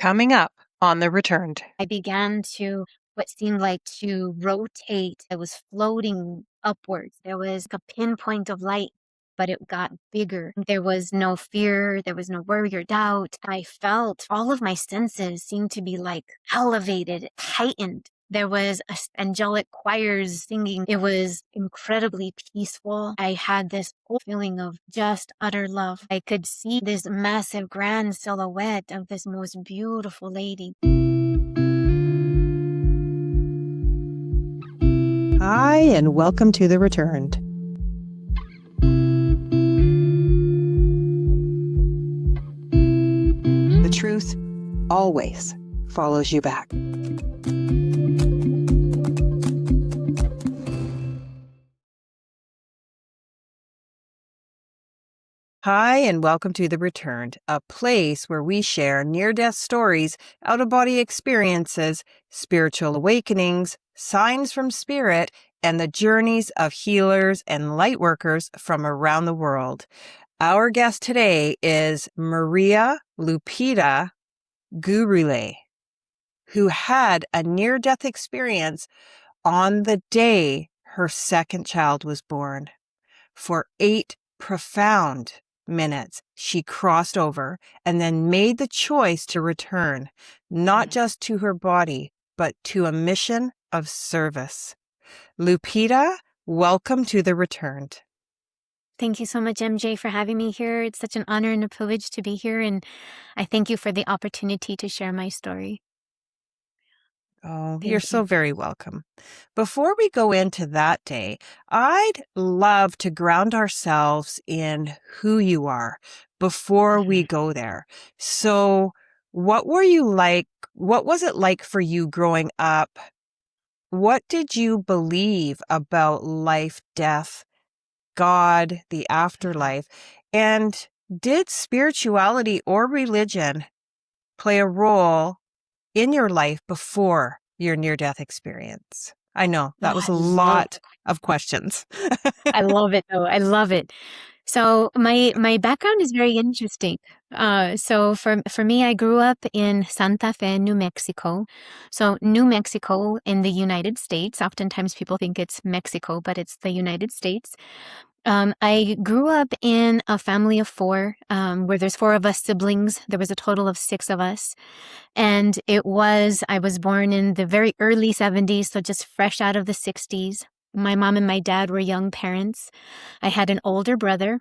Coming up on The Returned. I began to what seemed like to rotate. I was floating upwards. There was a pinpoint of light, but it got bigger. There was no fear. There was no worry or doubt. I felt all of my senses seemed to be like elevated, heightened. There was angelic choirs singing. It was incredibly peaceful. I had this whole feeling of just utter love. I could see this massive grand silhouette of this most beautiful lady. Hi, and welcome to The Returned. The truth always follows you back. Hi, and welcome to The Returned, a place where we share near-death stories, out-of-body experiences, spiritual awakenings, signs from spirit, and the journeys of healers and light workers from around the world. Our guest today is Maria Lupita Gurule, who had a near-death experience on the day her second child was born. For 8 profound minutes, she crossed over and then made the choice to return, not just to her body, but to a mission of service. Lupita, welcome to The Returned. Thank you so much, MJ, for having me here. It's such an honor and a privilege to be here, and I thank you for the opportunity to share my story. Oh, you're so very welcome. Before we go into that day, I'd love to ground ourselves in who you are before we go there. So what were you like? What was it like for you growing up? What did you believe about life, death, God, the afterlife? And did spirituality or religion play a role in your life before your near-death experience? I know that was a lot of questions. I love it, though. I love it. So my background is very interesting. So for me, I grew up in Santa Fe, New Mexico. So New Mexico in the United States. Oftentimes people think it's Mexico, but it's the United States. I grew up in a family of 4, where there's 4 of us siblings. There was a total of 6 of us. And I was born in the very early 70s, so just fresh out of the 60s. My mom and my dad were young parents. I had an older brother.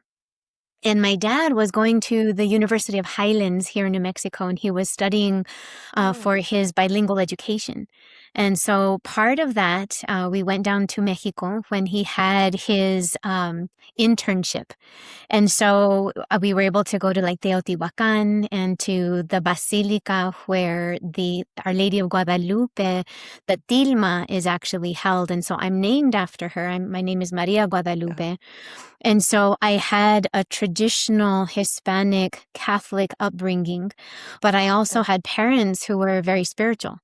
And my dad was going to the University of Highlands here in New Mexico, and he was studying for his bilingual education. And so part of that, we went down to Mexico when he had his internship. And so we were able to go to like Teotihuacan and to the Basilica where Our Lady of Guadalupe, the tilma, is actually held. And so I'm named after her. My name is Maria Guadalupe. And so I had a traditional Hispanic Catholic upbringing, but I also had parents who were very spiritual.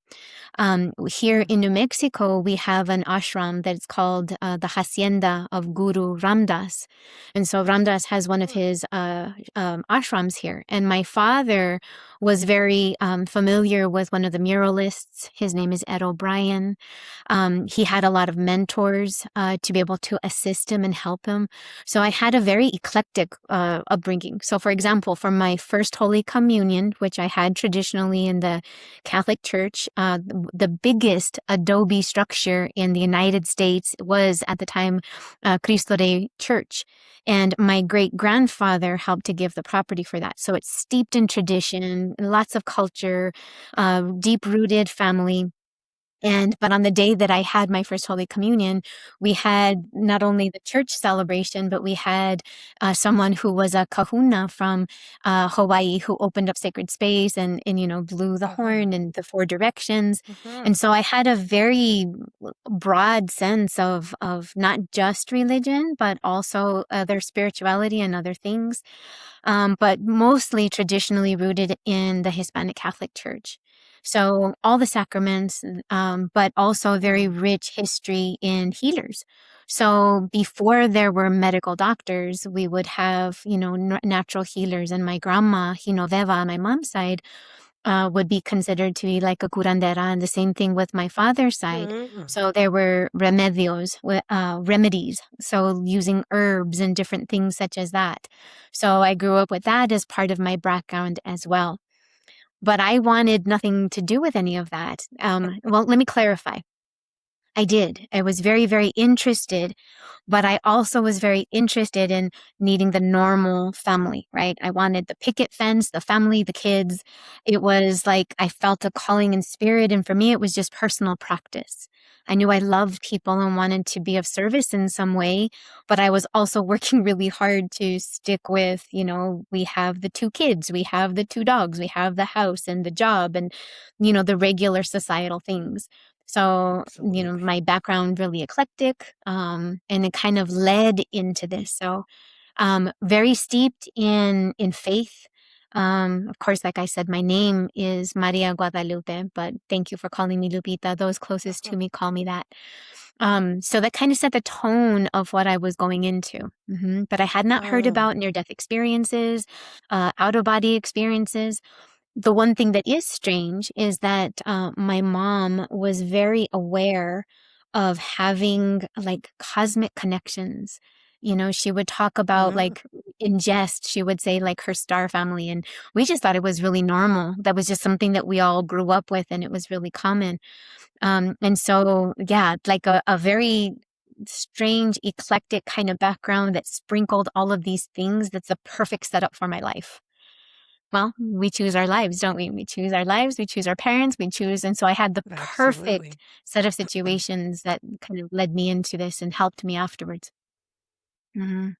Here in New Mexico, we have an ashram that's called the Hacienda of Guru Ramdas. And so Ramdas has one of his ashrams here. And my father was very familiar with one of the muralists. His name is Ed O'Brien. He had a lot of mentors to be able to assist him and help him. So I had a very eclectic upbringing. So for example, for my first Holy Communion, which I had traditionally in the Catholic Church, the biggest adobe structure in the United States was at the time Cristo Rey Church. And my great-grandfather helped to give the property for that. So it's steeped in tradition, lots of culture, deep-rooted family. But on the day that I had my first Holy Communion, we had not only the church celebration, but we had someone who was a kahuna from Hawaii who opened up sacred space and blew the horn in the 4 directions. And so I had a very broad sense of not just religion, but also their spirituality and other things, but mostly traditionally rooted in the Hispanic Catholic Church. So all the sacraments, but also very rich history in healers. So before there were medical doctors, we would have, natural healers. And my grandma, Genoveva, on my mom's side, would be considered to be like a curandera, and the same thing with my father's side. Mm. So there were remedies, so using herbs and different things such as that. So I grew up with that as part of my background as well. But I wanted nothing to do with any of that. Well, let me clarify. I did. I was very, very interested, but I also was very interested in needing the normal family, right? I wanted the picket fence, the family, the kids. It was like I felt a calling in spirit. And for me, it was just personal practice. I knew I loved people and wanted to be of service in some way, but I was also working really hard to stick with, we have the 2 kids, we have the 2 dogs, we have the house and the job and, the regular societal things. So, Absolutely. my background really eclectic, and it kind of led into this. So, very steeped in faith. Of course, like I said, my name is Maria Guadalupe, but thank you for calling me Lupita. Those closest to me call me that. So that kind of set the tone of what I was going into. But I had not heard Oh. about near-death experiences, out-of-body experiences. The one thing that is strange is that my mom was very aware of having like cosmic connections. She would talk about Mm. like in jest, she would say like her star family. And we just thought it was really normal. That was just something that we all grew up with and it was really common. And so, yeah, like a very strange, eclectic kind of background that sprinkled all of these things. That's the perfect setup for my life. Well, we choose our lives, don't we? We choose our lives, we choose our parents, we choose. And so I had the perfect Absolutely. set of situations that kind of led me into this and helped me afterwards. Mhm.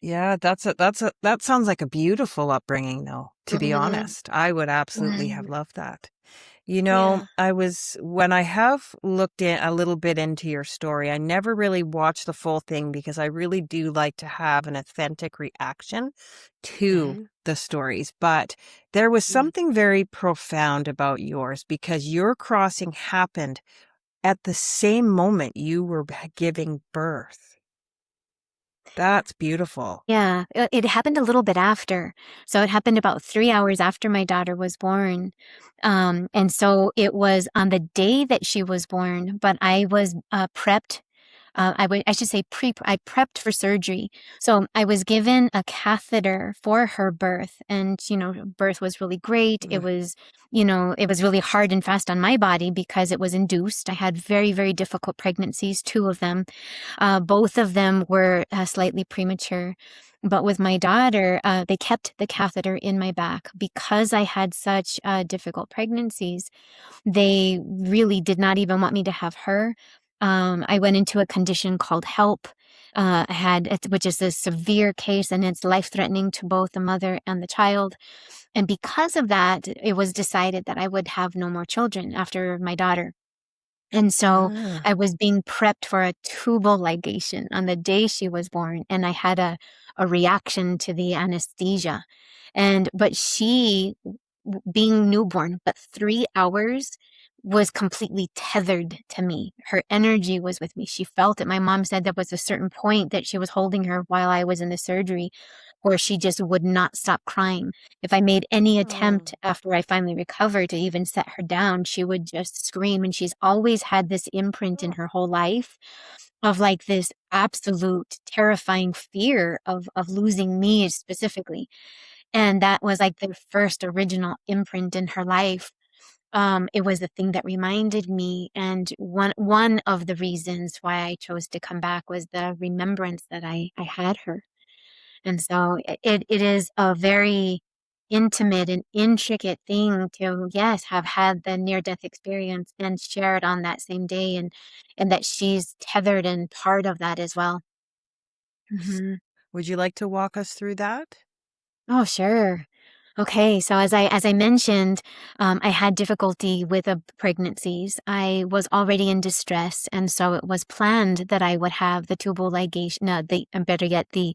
Yeah, that sounds like a beautiful upbringing though, to be Mhm. honest. I would absolutely have Mhm. loved that. Yeah. When I have looked in a little bit into your story, I never really watched the full thing because I really do like to have an authentic reaction to Mhm. the stories. But there was Mhm. something very profound about yours because your crossing happened at the same moment you were giving birth. That's beautiful. Yeah, it happened a little bit after. So it happened about 3 hours after my daughter was born. And so it was on the day that she was born, but I was prepped. I should say I prepped for surgery. So I was given a catheter for her birth, and birth was really great. It Ugh. was, it was really hard and fast on my body because it was induced. I had very, very difficult pregnancies, 2 of them. Both of them were slightly premature. But with my daughter, they kept the catheter in my back because I had such difficult pregnancies. They really did not even want me to have her. I went into a condition called HELP. Which is a severe case and it's life threatening to both the mother and the child. And because of that, it was decided that I would have no more children after my daughter. And so Ah. I was being prepped for a tubal ligation on the day she was born, and I had a reaction to the anesthesia. But she, being newborn, but 3 hours was completely tethered to me. Her energy was with me. She felt it. My mom said there was a certain point that she was holding her while I was in the surgery where she just would not stop crying. If I made any Oh. attempt after I finally recovered to even set her down, she would just scream. And she's always had this imprint in her whole life of like this absolute terrifying fear of losing me specifically. And that was like the first original imprint in her life. It was the thing that reminded me. And one of the reasons why I chose to come back was the remembrance that I had her. And so it is a very intimate and intricate thing to, yes, have had the near death experience and share it on that same day and that she's tethered and part of that as well. Hmm. Would you like to walk us through that? Oh, sure. Okay, so as I mentioned, I had difficulty with pregnancies. I was already in distress, and so it was planned that I would have the tubal ligation, no, better yet, the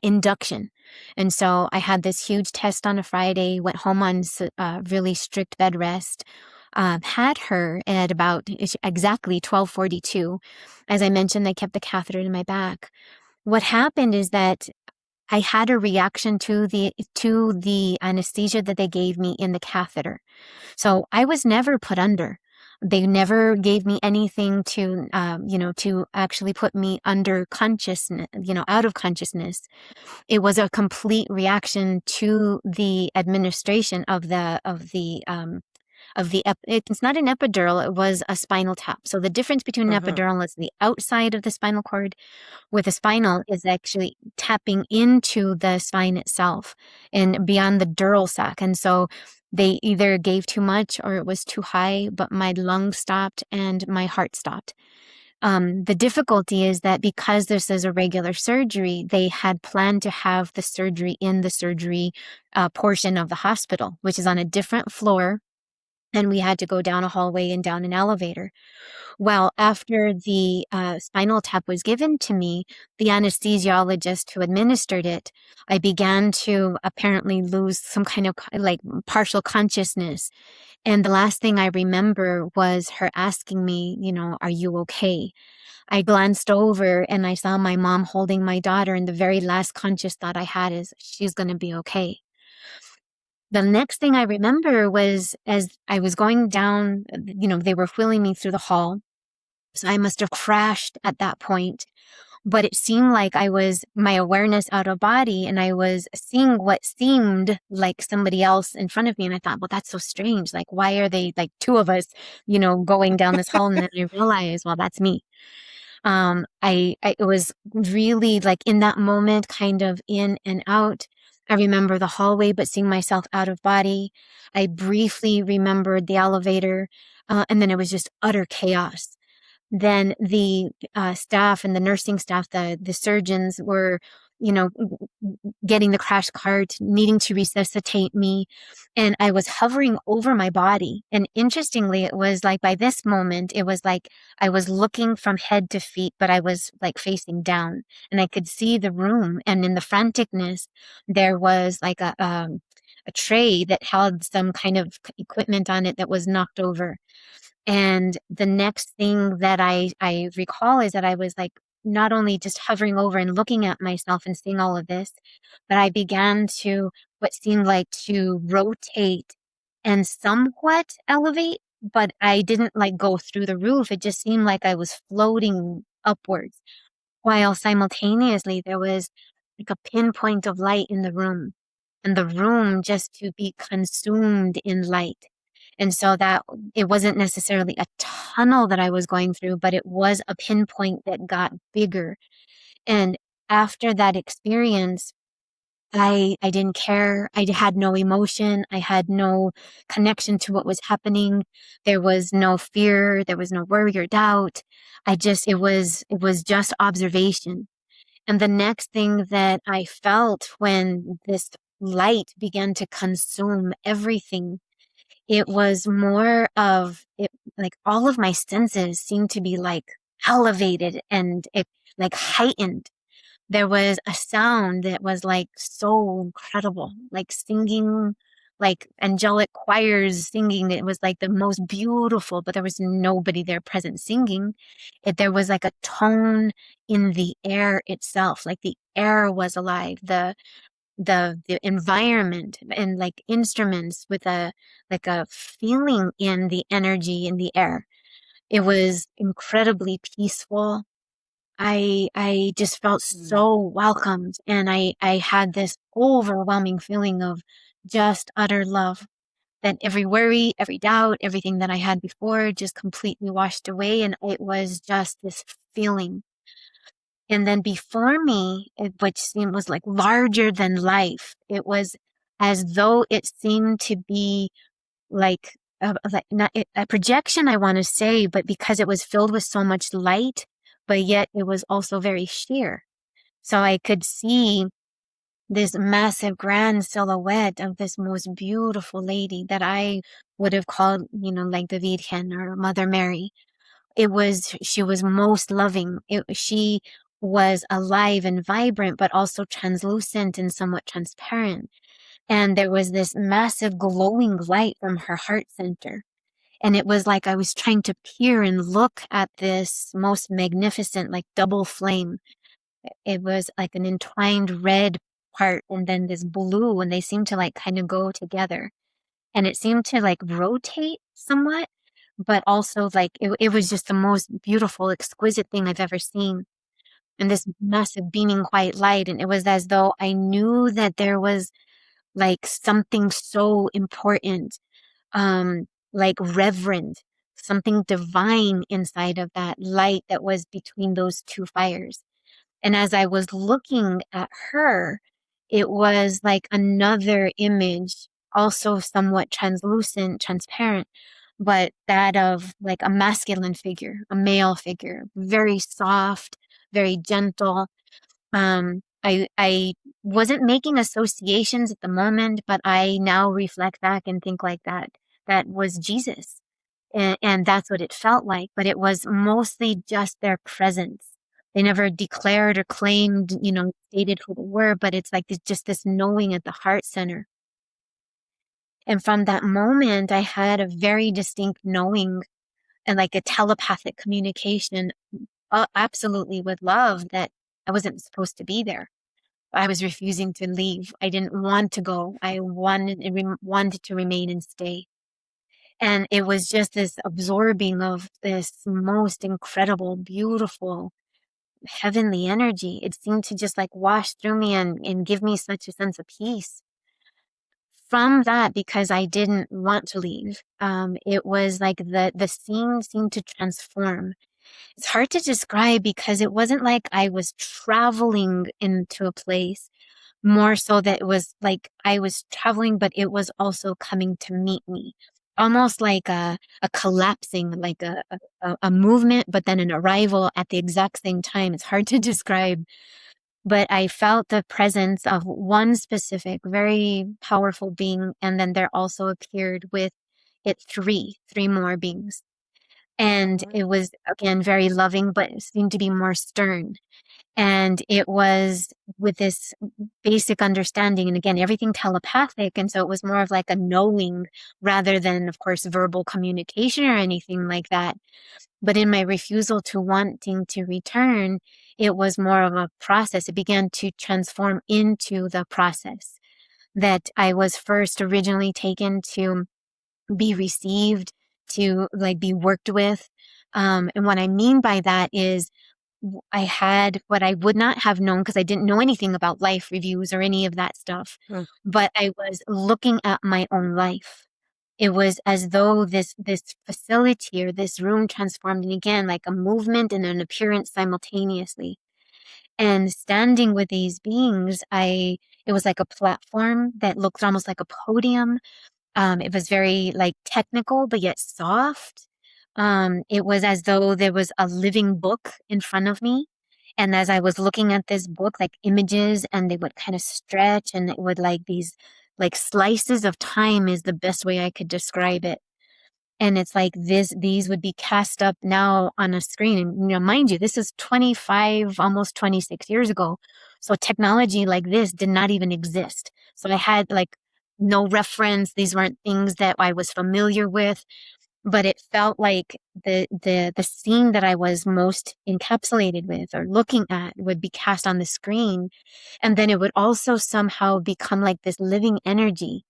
induction. And so I had this huge test on a Friday, went home on really strict bed rest, had her at about exactly 12:42. As I mentioned, they kept the catheter in my back. What happened is that I had a reaction to the anesthesia that they gave me in the catheter. So I was never put under. They never gave me anything to, to actually put me under consciousness, out of consciousness. It was a complete reaction to the administration it's not an epidural, it was a spinal tap. So the difference between an epidural is the outside of the spinal cord, with a spinal is actually tapping into the spine itself and beyond the dural sac. And so they either gave too much or it was too high, but my lungs stopped and my heart stopped. The difficulty is that because this is a regular surgery, they had planned to have the surgery in the surgery portion of the hospital, which is on a different floor. And we had to go down a hallway and down an elevator. Well, after the spinal tap was given to me, the anesthesiologist who administered it, I began to apparently lose some kind of like partial consciousness. And the last thing I remember was her asking me, are you okay? I glanced over and I saw my mom holding my daughter, and the very last conscious thought I had is, she's going to be okay. The next thing I remember was as I was going down, they were wheeling me through the hall. So I must have crashed at that point. But it seemed like my awareness out of body, and I was seeing what seemed like somebody else in front of me. And I thought, well, that's so strange. Like, why are they like two of us, going down this hall? And then I realized, well, that's me. It was really like in that moment, kind of in and out. I remember the hallway, but seeing myself out of body. I briefly remembered the elevator, and then it was just utter chaos. Then the staff and the nursing staff, the surgeons were, getting the crash cart, needing to resuscitate me. And I was hovering over my body. And interestingly, it was like by this moment, it was like I was looking from head to feet, but I was like facing down, and I could see the room. And in the franticness, there was like a tray that held some kind of equipment on it that was knocked over. And the next thing that I recall is that I was like not only just hovering over and looking at myself and seeing all of this, but I began to what seemed like to rotate and somewhat elevate, but I didn't like go through the roof. It just seemed like I was floating upwards, while simultaneously there was like a pinpoint of light in the room, and the room just to be consumed in light. And so that it wasn't necessarily a tunnel that I was going through, but it was a pinpoint that got bigger. And after that experience, I didn't care. I had no emotion. I had no connection to what was happening. There was no fear. There was no worry or doubt. It was just observation. And the next thing that I felt when this light began to consume everything, it was more of it, like all of my senses seemed to be like elevated and it like heightened. There was a sound that was like so incredible, like singing, like angelic choirs singing. It was like the most beautiful, but there was nobody there present singing. There was like a tone in the air itself, like the air was alive. The environment and like instruments with a feeling in the energy in the air. It was incredibly peaceful. I just felt so welcomed, and I had this overwhelming feeling of just utter love, that every worry, every doubt, everything that I had before just completely washed away, and it was just this feeling. And then before me, which seemed was like larger than life, it was as though it seemed to be like not a projection, I want to say, but because it was filled with so much light, but yet it was also very sheer. So I could see this massive grand silhouette of this most beautiful lady that I would have called, like the Virgin or Mother Mary. She was most loving. She was alive and vibrant, but also translucent and somewhat transparent. And there was this massive glowing light from her heart center. And it was like I was trying to peer and look at this most magnificent, like double flame. It was like an entwined red apart, and then this blue, and they seemed to like kind of go together. And it seemed to like rotate somewhat, but also like it was just the most beautiful, exquisite thing I've ever seen. And this massive beaming white light. And it was as though I knew that there was like something so important, like reverend, something divine inside of that light that was between those two fires. And as I was looking at her, it was like another image, also somewhat translucent, transparent, but that of like a masculine figure, a male figure, very soft, very gentle. I wasn't making associations at the moment, but I now reflect back and think like that. That was Jesus. And that's what it felt like, but it was mostly just their presence. They never declared or claimed, stated who they were, but it's like just this knowing at the heart center. And from that moment, I had a very distinct knowing and like a telepathic communication, absolutely with love, that I wasn't supposed to be there. I was refusing to leave. I didn't want to go. I wanted to remain and stay. And it was just this absorbing of this most incredible, beautiful, heavenly energy. It seemed to just like wash through me and give me such a sense of peace. From that, because I didn't want to leave, it was like the scene seemed to transform. It's hard to describe because it wasn't like I was traveling into a place, more so that it was like I was traveling, but it was also coming to meet me. Almost like a collapsing, like a movement, but then an arrival at the exact same time. It's hard to describe, but I felt the presence of one specific, very powerful being. And then there also appeared with it three more beings. And it was, again, very loving, but it seemed to be more stern. And it was with this basic understanding, and again, everything telepathic. And so it was more of like a knowing rather than, of course, verbal communication or anything like that. But in my refusal to wanting to return, it was more of a process. It began to transform into the process that I was first originally taken to be received, to like be worked with. And what I mean by that is I had what I would not have known because I didn't know anything about life reviews or any of that stuff. But I was looking at my own life. It was as though this facility or this room transformed, and again, like a movement and an appearance simultaneously. And standing with these beings, it was like a platform that looked almost like a podium. It was very like technical, but yet soft. It was as though there was a living book in front of me. And as I was looking at this book, like images, and they would kind of stretch, and it would like these like slices of time is the best way I could describe it. And it's like these would be cast up now on a screen. And mind you, this is 25, almost 26 years ago. So technology like this did not even exist. So I had like no reference. These weren't things that I was familiar with, but it felt like the scene that I was most encapsulated with or looking at would be cast on the screen. And then it would also somehow become like this living energy.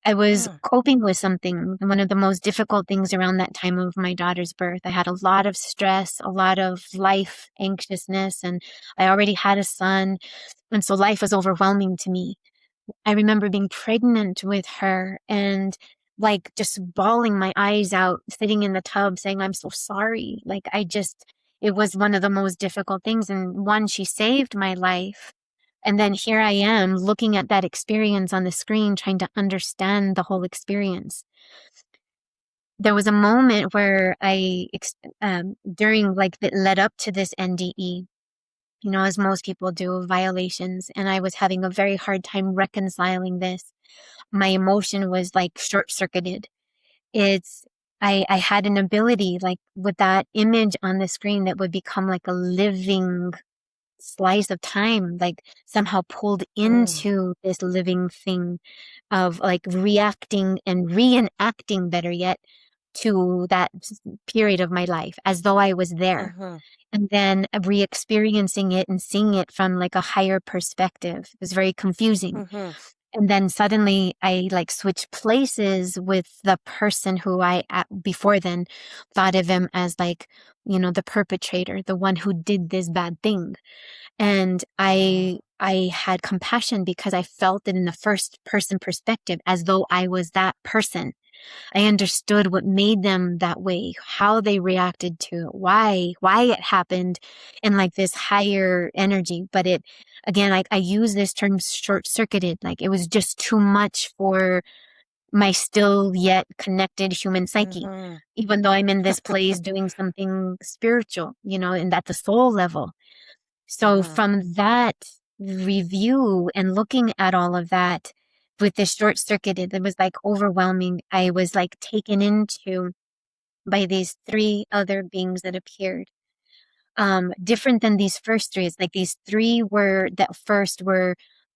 I was coping with something, one of the most difficult things around that time of my daughter's birth. I had a lot of stress, a lot of life anxiousness, and I already had a son. And so life was overwhelming to me. I remember being pregnant with her and like just bawling my eyes out, sitting in the tub saying, I'm so sorry. It was one of the most difficult things. And one, she saved my life. And then here I am looking at that experience on the screen, trying to understand the whole experience. There was a moment where during like that led up to this NDE, as most people do, violations, and I was having a very hard time reconciling this. My emotion was like short-circuited. I had an ability like with that image on the screen that would become like a living slice of time, like somehow pulled into this living thing of like reacting and reenacting, better yet, to that period of my life as though I was there, and then re-experiencing it and seeing it from like a higher perspective. It was very confusing. And then suddenly I like switched places with the person who I before then thought of him as like, the perpetrator, the one who did this bad thing. And I had compassion because I felt it in the first person perspective as though I was that person. I understood what made them that way, how they reacted to it, why it happened in like this higher energy. But it, again, I use this term short-circuited, like it was just too much for my still yet connected human psyche, even though I'm in this place doing something spiritual, and at the soul level. So from that review and looking at all of that with this short-circuited, it was like overwhelming. I was like taken into by these three other beings that appeared. Different than these first three. It's like these three were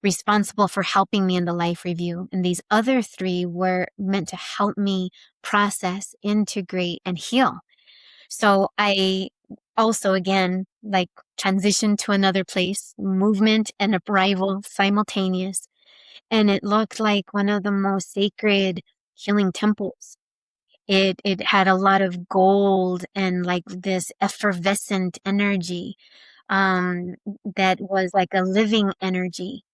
responsible for helping me in the life review. And these other three were meant to help me process, integrate, and heal. So I also, again, like transitioned to another place, movement and arrival simultaneous. And it looked like one of the most sacred healing temples. It had a lot of gold and like this effervescent energy, that was like a living energy.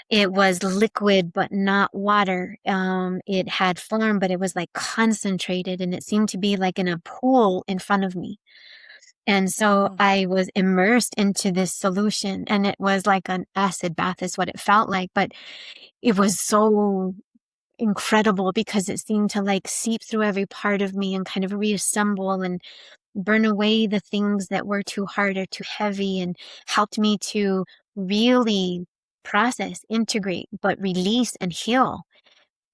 It was liquid, but not water. It had form, but it was like concentrated, and it seemed to be like in a pool in front of me. And so I was immersed into this solution, and it was like an acid bath is what it felt like, but it was so incredible because it seemed to like seep through every part of me and kind of reassemble and burn away the things that were too hard or too heavy, and helped me to really process, integrate, but release and heal,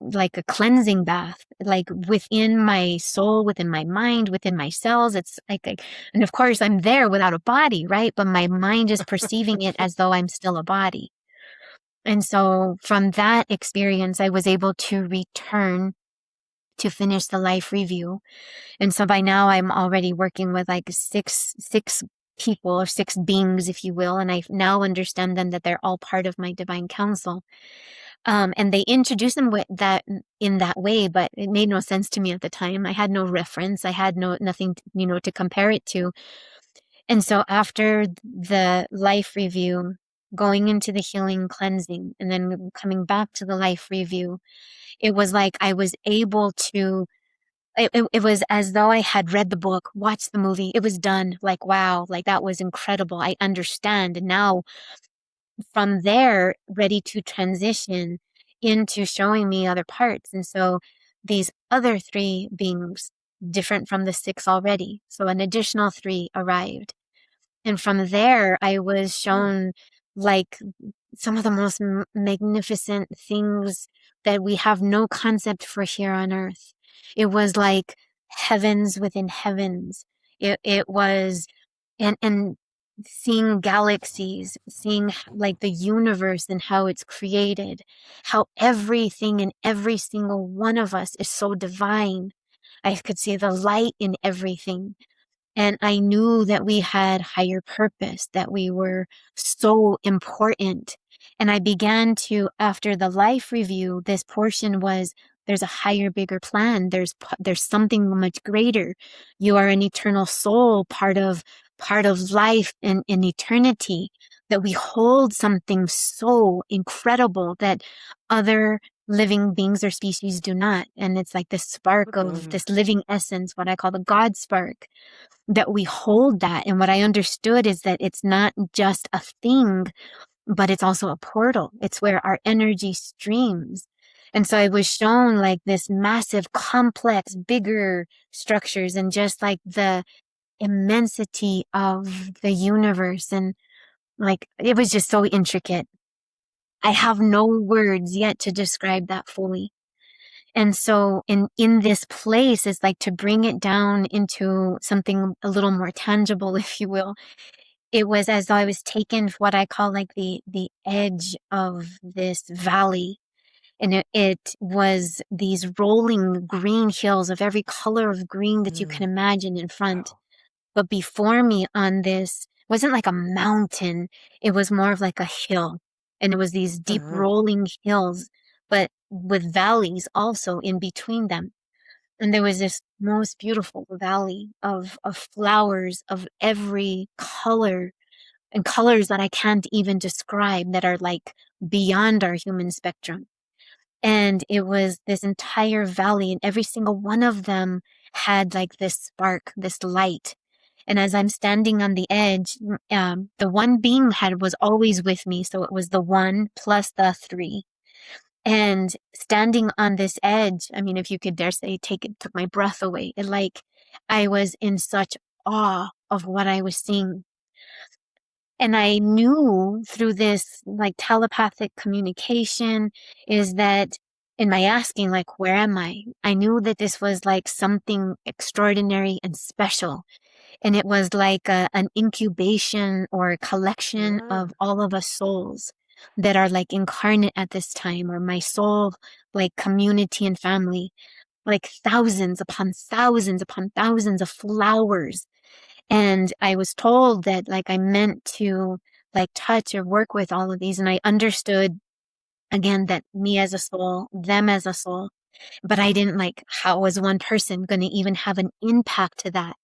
like a cleansing bath, like within my soul, within my mind, within my cells. It's like, and of course I'm there without a body, right? But my mind is perceiving it as though I'm still a body. And so from that experience, I was able to return to finish the life review. And so by now I'm already working with like six people, or six beings, if you will. And I now understand them, that they're all part of my divine council. And they introduced them with that in that way, but it made no sense to me at the time. I had no reference. I had nothing, to compare it to. And so after the life review, going into the healing cleansing, and then coming back to the life review, it was like I was able to, it was as though I had read the book, watched the movie. It was done. Like, wow, like that was incredible. I understand. And now from there, ready to transition into showing me other parts. And so these other three beings, different from the six already. So an additional three arrived. And from there, I was shown like some of the most magnificent things that we have no concept for here on earth. It was like heavens within heavens. It was, and seeing galaxies, seeing like the universe and how it's created, how everything and every single one of us is so divine. I could see the light in everything. And I knew that we had higher purpose, that we were so important. And I began to, after the life review, this portion was, there's a higher, bigger plan. There's something much greater. You are an eternal soul, part of life and in eternity, that we hold something so incredible that other living beings or species do not. And it's like this spark of this living essence, what I call the God spark, that we hold that. And what I understood is that it's not just a thing, but it's also a portal. It's where our energy streams. And so I was shown like this massive, complex, bigger structures, and just like the immensity of the universe. And like, it was just so intricate. I have no words yet to describe that fully. And so in this place is like to bring it down into something a little more tangible, if you will. It was as though I was taken what I call like the edge of this valley. And it was these rolling green hills of every color of green that you can imagine in front. Wow. But before me on this wasn't like a mountain. It was more of like a hill. And it was these deep rolling hills, but with valleys also in between them. And there was this most beautiful valley of flowers of every color, and colors that I can't even describe, that are like beyond our human spectrum. And it was this entire valley, and every single one of them had like this spark, this light. And as I'm standing on the edge, the one being was always with me. So it was the one plus the three. And standing on this edge, I mean, if you could dare say, took my breath away. I was in such awe of what I was seeing. And I knew through this like telepathic communication is that in my asking, like, where am I? I knew that this was like something extraordinary and special. And it was like an incubation or a collection of all of us souls that are like incarnate at this time, or my soul, like community and family, like thousands upon thousands upon thousands of flowers. And I was told that like I meant to like touch or work with all of these. And I understood again that me as a soul, them as a soul, but I didn't like, how was one person going to even have an impact to that?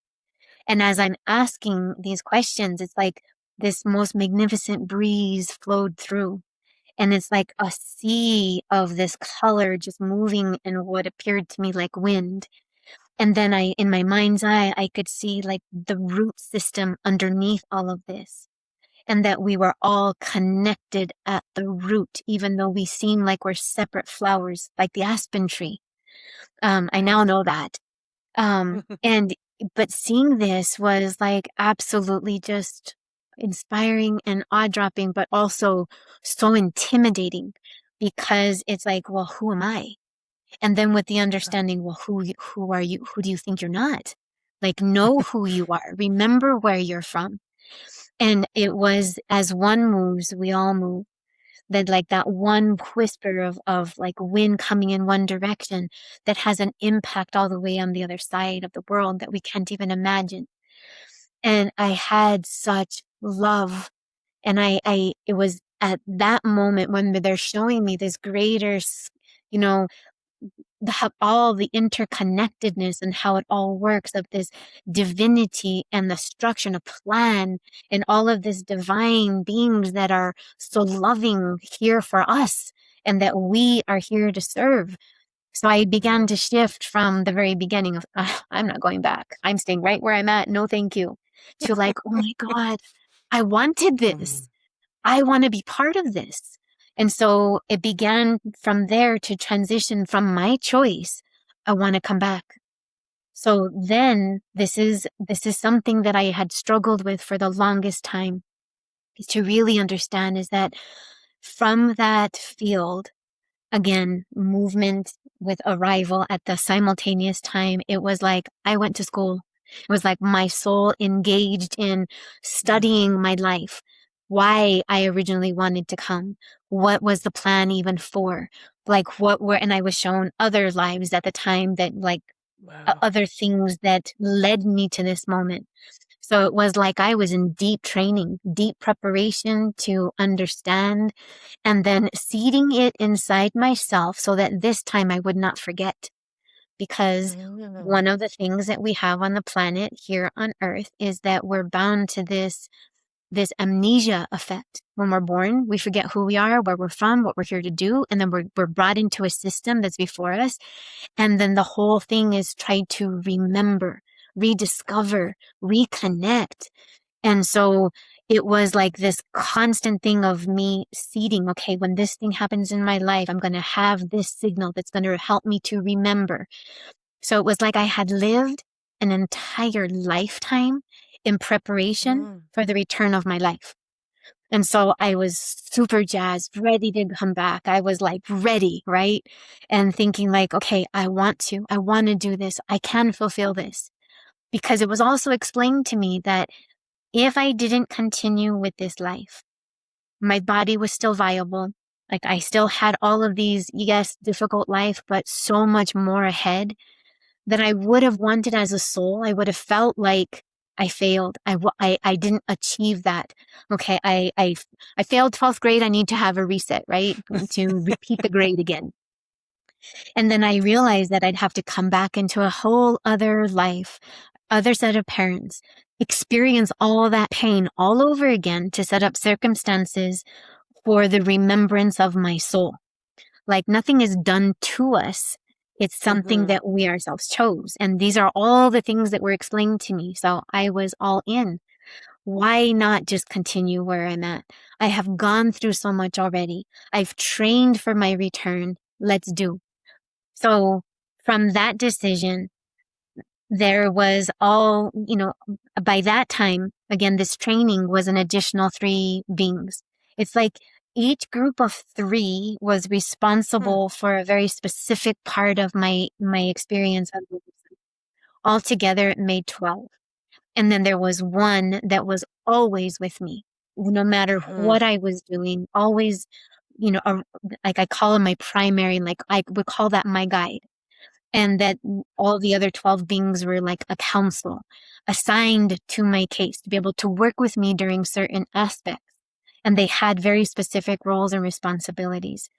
And as I'm asking these questions, it's like this most magnificent breeze flowed through. And it's like a sea of this color just moving in what appeared to me like wind. And then in my mind's eye, I could see like the root system underneath all of this. And that we were all connected at the root, even though we seem like we're separate flowers, like the aspen tree. I now know that. But seeing this was like absolutely just inspiring and awe-dropping, but also so intimidating, because it's like, well, who am I? And then with the understanding, well, who are you? Who do you think you're not? Like, know who you are. Remember where you're from. And it was, as one moves, we all move. That like that one whisper of like wind coming in one direction that has an impact all the way on the other side of the world that we can't even imagine. And I had such love. And it was at that moment when they're showing me this greater, you know, all the interconnectedness and how it all works, of this divinity and the structure and a plan and all of this divine beings that are so loving here for us and that we are here to serve. So I began to shift from the very beginning of, I'm not going back. I'm staying right where I'm at. No, thank you. To like, oh my God, I wanted this. I want to be part of this. And so it began from there to transition from my choice. I want to come back. So then this is something that I had struggled with for the longest time, is to really understand is that from that field, again, movement with arrival at the simultaneous time, it was like I went to school. It was like my soul engaged in studying my life, why I originally wanted to come, what was the plan even for, like and I was shown other lives at the time that like other things that led me to this moment. So it was like I was in deep training, deep preparation to understand, and then seeding it inside myself so that this time I would not forget. Because one of the things that we have on the planet here on Earth is that we're bound to this amnesia effect. When we're born, we forget who we are, where we're from, what we're here to do, and then we're brought into a system that's before us. And then the whole thing is try to remember, rediscover, reconnect. And so it was like this constant thing of me seeding, okay, when this thing happens in my life, I'm going to have this signal that's going to help me to remember. So it was like I had lived an entire lifetime in preparation for the return of my life. And so I was super jazzed, ready to come back. I was like ready, right? And thinking like, okay, I want to do this. I can fulfill this. Because it was also explained to me that if I didn't continue with this life, my body was still viable. Like I still had all of these, yes, difficult life, but so much more ahead that I would have wanted as a soul. I would have felt like I failed. I didn't achieve that. Okay. I failed 12th grade. I need to have a reset, right? To repeat the grade again. And then I realized that I'd have to come back into a whole other life, other set of parents, experience all that pain all over again to set up circumstances for the remembrance of my soul. Like nothing is done to us. It's something that we ourselves chose. And these are all the things that were explained to me. So I was all in. Why not just continue where I'm at? I have gone through so much already. I've trained for my return. Let's do. So from that decision, there was all, by that time, again, this training was an additional 3 beings. It's like each group of 3 was responsible for a very specific part of my experience. Altogether, it made 12. And then there was one that was always with me, no matter what I was doing, always, like I call him my primary, like I would call that my guide. And that all the other 12 beings were like a counsel assigned to my case to be able to work with me during certain aspects. And they had very specific roles and responsibilities.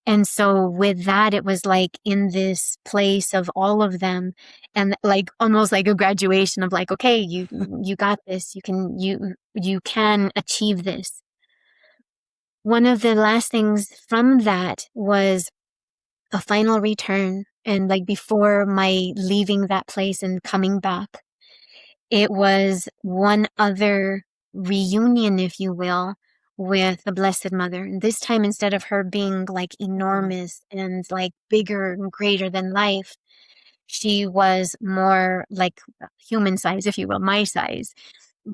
And so with that, it was like in this place of all of them and like almost like a graduation of like, okay, you got this. You can achieve this. One of the last things from that was a final return. And like before my leaving that place and coming back, it was one other reunion, if you will, with the Blessed Mother. And this time, instead of her being like enormous and like bigger and greater than life, she was more like human size, if you will, my size.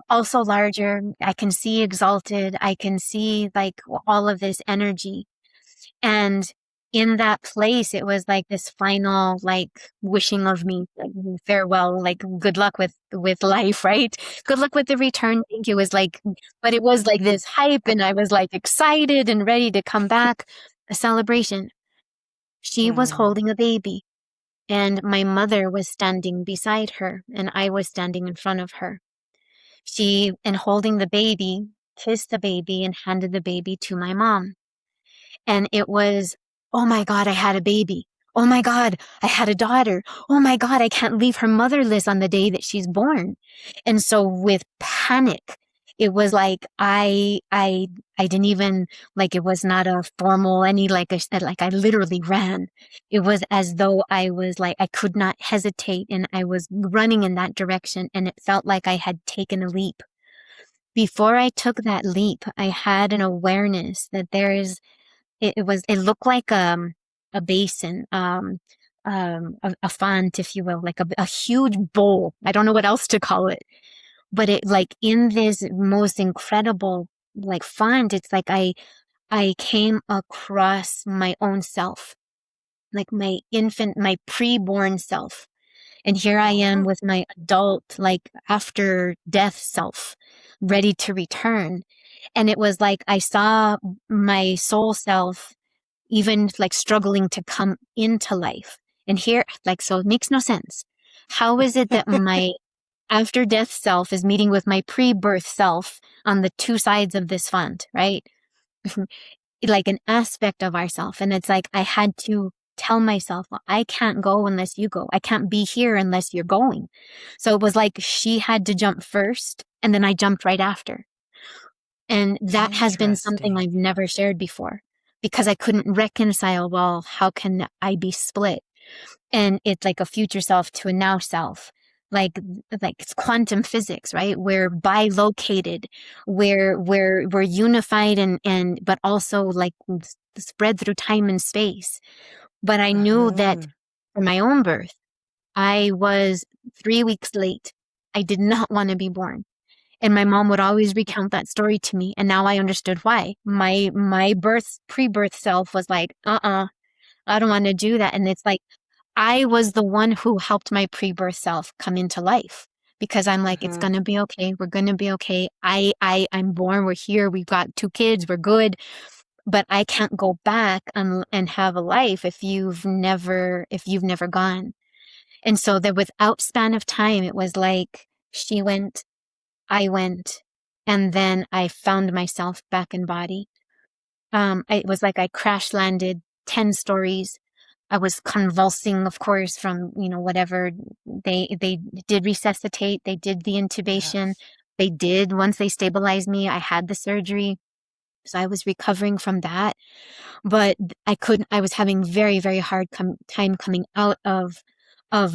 Also larger. I can see exalted. I can see like all of this energy. And in that place, it was like this final, like wishing of me, like farewell, like good luck with life, right? Good luck with the return. I think it was like, but it was like this hype and I was like excited and ready to come back, a celebration. She was holding a baby and my mother was standing beside her and I was standing in front of her. She, and holding the baby, kissed the baby and handed the baby to my mom. And it was, oh my God, I had a baby. Oh my God, I had a daughter. Oh my God, I can't leave her motherless on the day that she's born. And so with panic, it was like I didn't even, like, it was not a formal any, like I said, like I literally ran. It was as though I was like, I could not hesitate and I was running in that direction and it felt like I had taken a leap. Before I took that leap, I had an awareness that there is, it looked like a basin, a font, if you will, like a huge bowl. I don't know what else to call it, but it, like, in this most incredible like font, it's like I came across my own self, like my infant, my preborn self. And here I am with my adult, like after death self, ready to return. And it was like I saw my soul self even like struggling to come into life. And here, like, so it makes no sense. How is it that my after death self is meeting with my pre-birth self on the 2 sides of this font, right? Like an aspect of ourself. And it's like I had to tell myself, well, I can't go unless you go. I can't be here unless you're going. So it was like she had to jump first and then I jumped right after. And that has been something I've never shared before because I couldn't reconcile, well, how can I be split? And it's like a future self to a now self. Like it's quantum physics, right? We're bilocated, we're unified and but also like spread through time and space. But I knew that for my own birth, I was 3 weeks late. I did not want to be born. And my mom would always recount that story to me. And now I understood why. My pre-birth self was like, I don't want to do that. And it's like, I was the one who helped my pre-birth self come into life because I'm like, it's going to be okay. We're going to be okay. I'm born. We're here. We've got 2 kids. We're good. but I can't go back and have a life if you've never gone. And so that without span of time, it was like she went, I went, and then I found myself back in body. It was like I crash landed 10 stories. I was convulsing, of course, from, whatever they did resuscitate. They did the intubation. Yes. They did, once they stabilized me, I had the surgery. So I was recovering from that, but I was having very, very hard time coming out of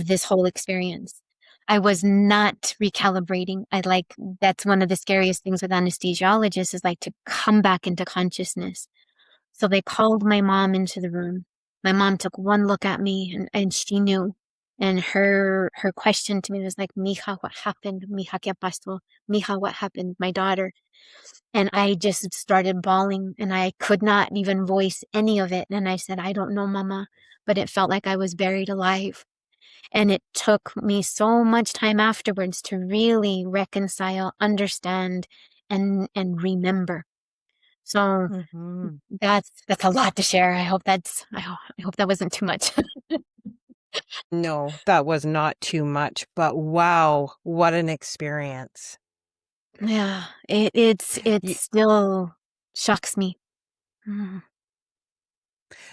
this whole experience. I was not recalibrating. That's one of the scariest things with anesthesiologists, is like to come back into consciousness. So they called my mom into the room. My mom took one look at me, and she knew. And her question to me was like, Mija, what happened? Mija, ¿qué pasó? Mija, what happened? My daughter. And I just started bawling, and I could not even voice any of it. And I said, I don't know, Mama, but it felt like I was buried alive. And it took me so much time afterwards to really reconcile, understand, and remember. So Mm-hmm. that's a lot to share. I hope that wasn't too much. No, that was not too much, but wow, what an experience. Yeah, it You, still shocks me. Mm,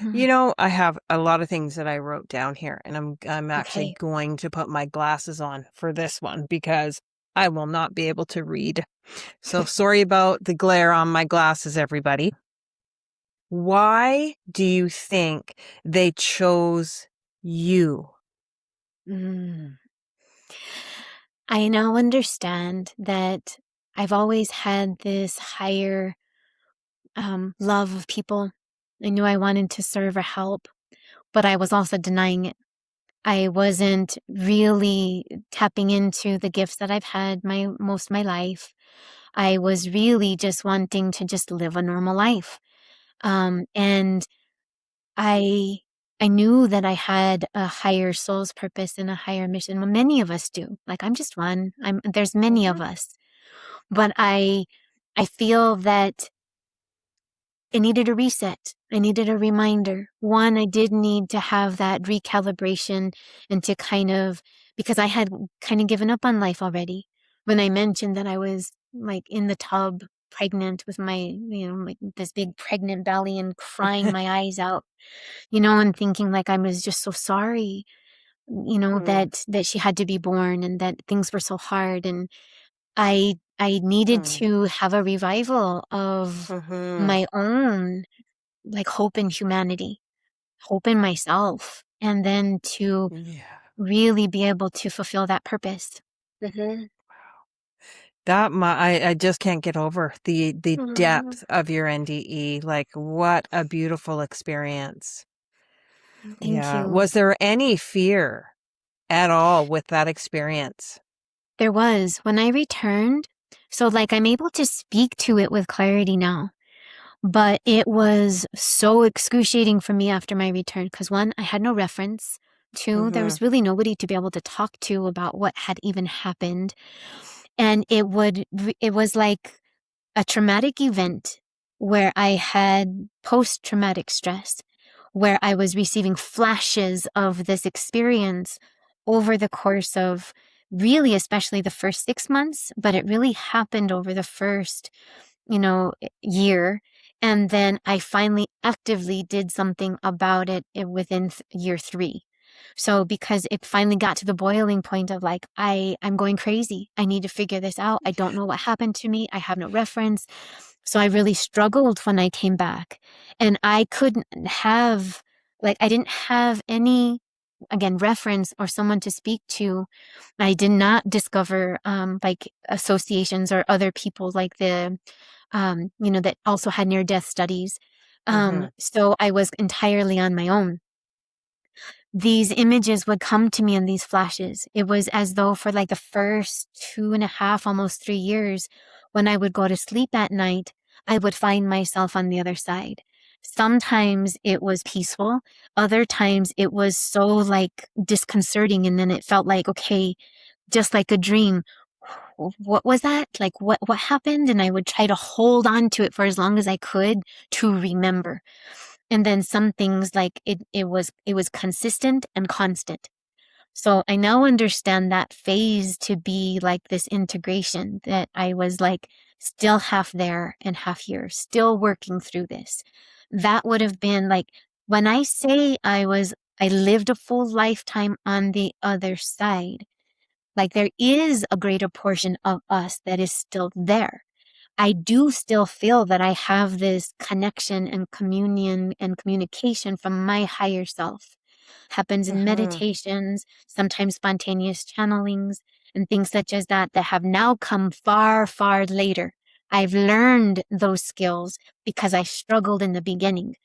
mm. I have a lot of things that I wrote down here, and I'm actually Okay. going to put my glasses on for this one because I will not be able to read. So sorry about the glare on my glasses, everybody. Why do you think they chose you? Mm. I now understand that I've always had this higher love of people. I knew I wanted to serve or help, but I was also denying it. I wasn't really tapping into the gifts that I've had most of my life. I was really just wanting to just live a normal life. And I I knew that I had a higher soul's purpose and a higher mission. Well, many of us do. Like, I'm just one. There's many of Mhm. us. But I feel that I needed a reset. I needed a reminder. One, I did need to have that recalibration, and to because I had kind of given up on life already. When I mentioned that I was like in the tub, pregnant with like this big pregnant belly, and crying my eyes out, and thinking like I was just so sorry, Mm, that she had to be born, and that things were so hard. And I needed mm, to have a revival of mhm. my own, like, hope in humanity, hope in myself, and then to Yeah. really be able to fulfill that purpose. Mhm. I just can't get over the Mhm. depth of your NDE. Like, what a beautiful experience. Thank Yeah. you. Was there any fear at all with that experience? There was, when I returned, so, like, I'm able to speak to it with clarity now, but it was so excruciating for me after my return, because one, I had no reference. Two, there Mhm. was really nobody to be able to talk to about what had even happened. And it was like a traumatic event where I had post-traumatic stress, where I was receiving flashes of this experience over the course of, really, especially the first 6 months, but it really happened over the first, year. And then I finally actively did something about it within year 3. So because it finally got to the boiling point of like, I'm going crazy. I need to figure this out. I don't know what happened to me. I have no reference. So I really struggled when I came back, and I couldn't have, like, I didn't have any, again, reference or someone to speak to. I did not discover like associations or other people like that also had near death studies. Mhm. So I was entirely on my own. These images would come to me in these flashes. It was as though for like the first 2.5, almost 3 years, when I would go to sleep at night, I would find myself on the other side. Sometimes it was peaceful. Other times it was so like disconcerting. And then it felt like, okay, just like a dream. what was that? Like, what happened? And I would try to hold on to it for as long as I could to remember. And then some things like it was consistent and constant. So I now understand that phase to be like this integration, that I was like still half there and half here, still working through this. That would have been like when I say I lived a full lifetime on the other side, like there is a greater portion of us that is still there. I do still feel that I have this connection and communion and communication from my higher self. Happens in Mm-hmm. meditations, sometimes spontaneous channelings, and things such as that that have now come far, far later. I've learned those skills because I struggled in the beginning.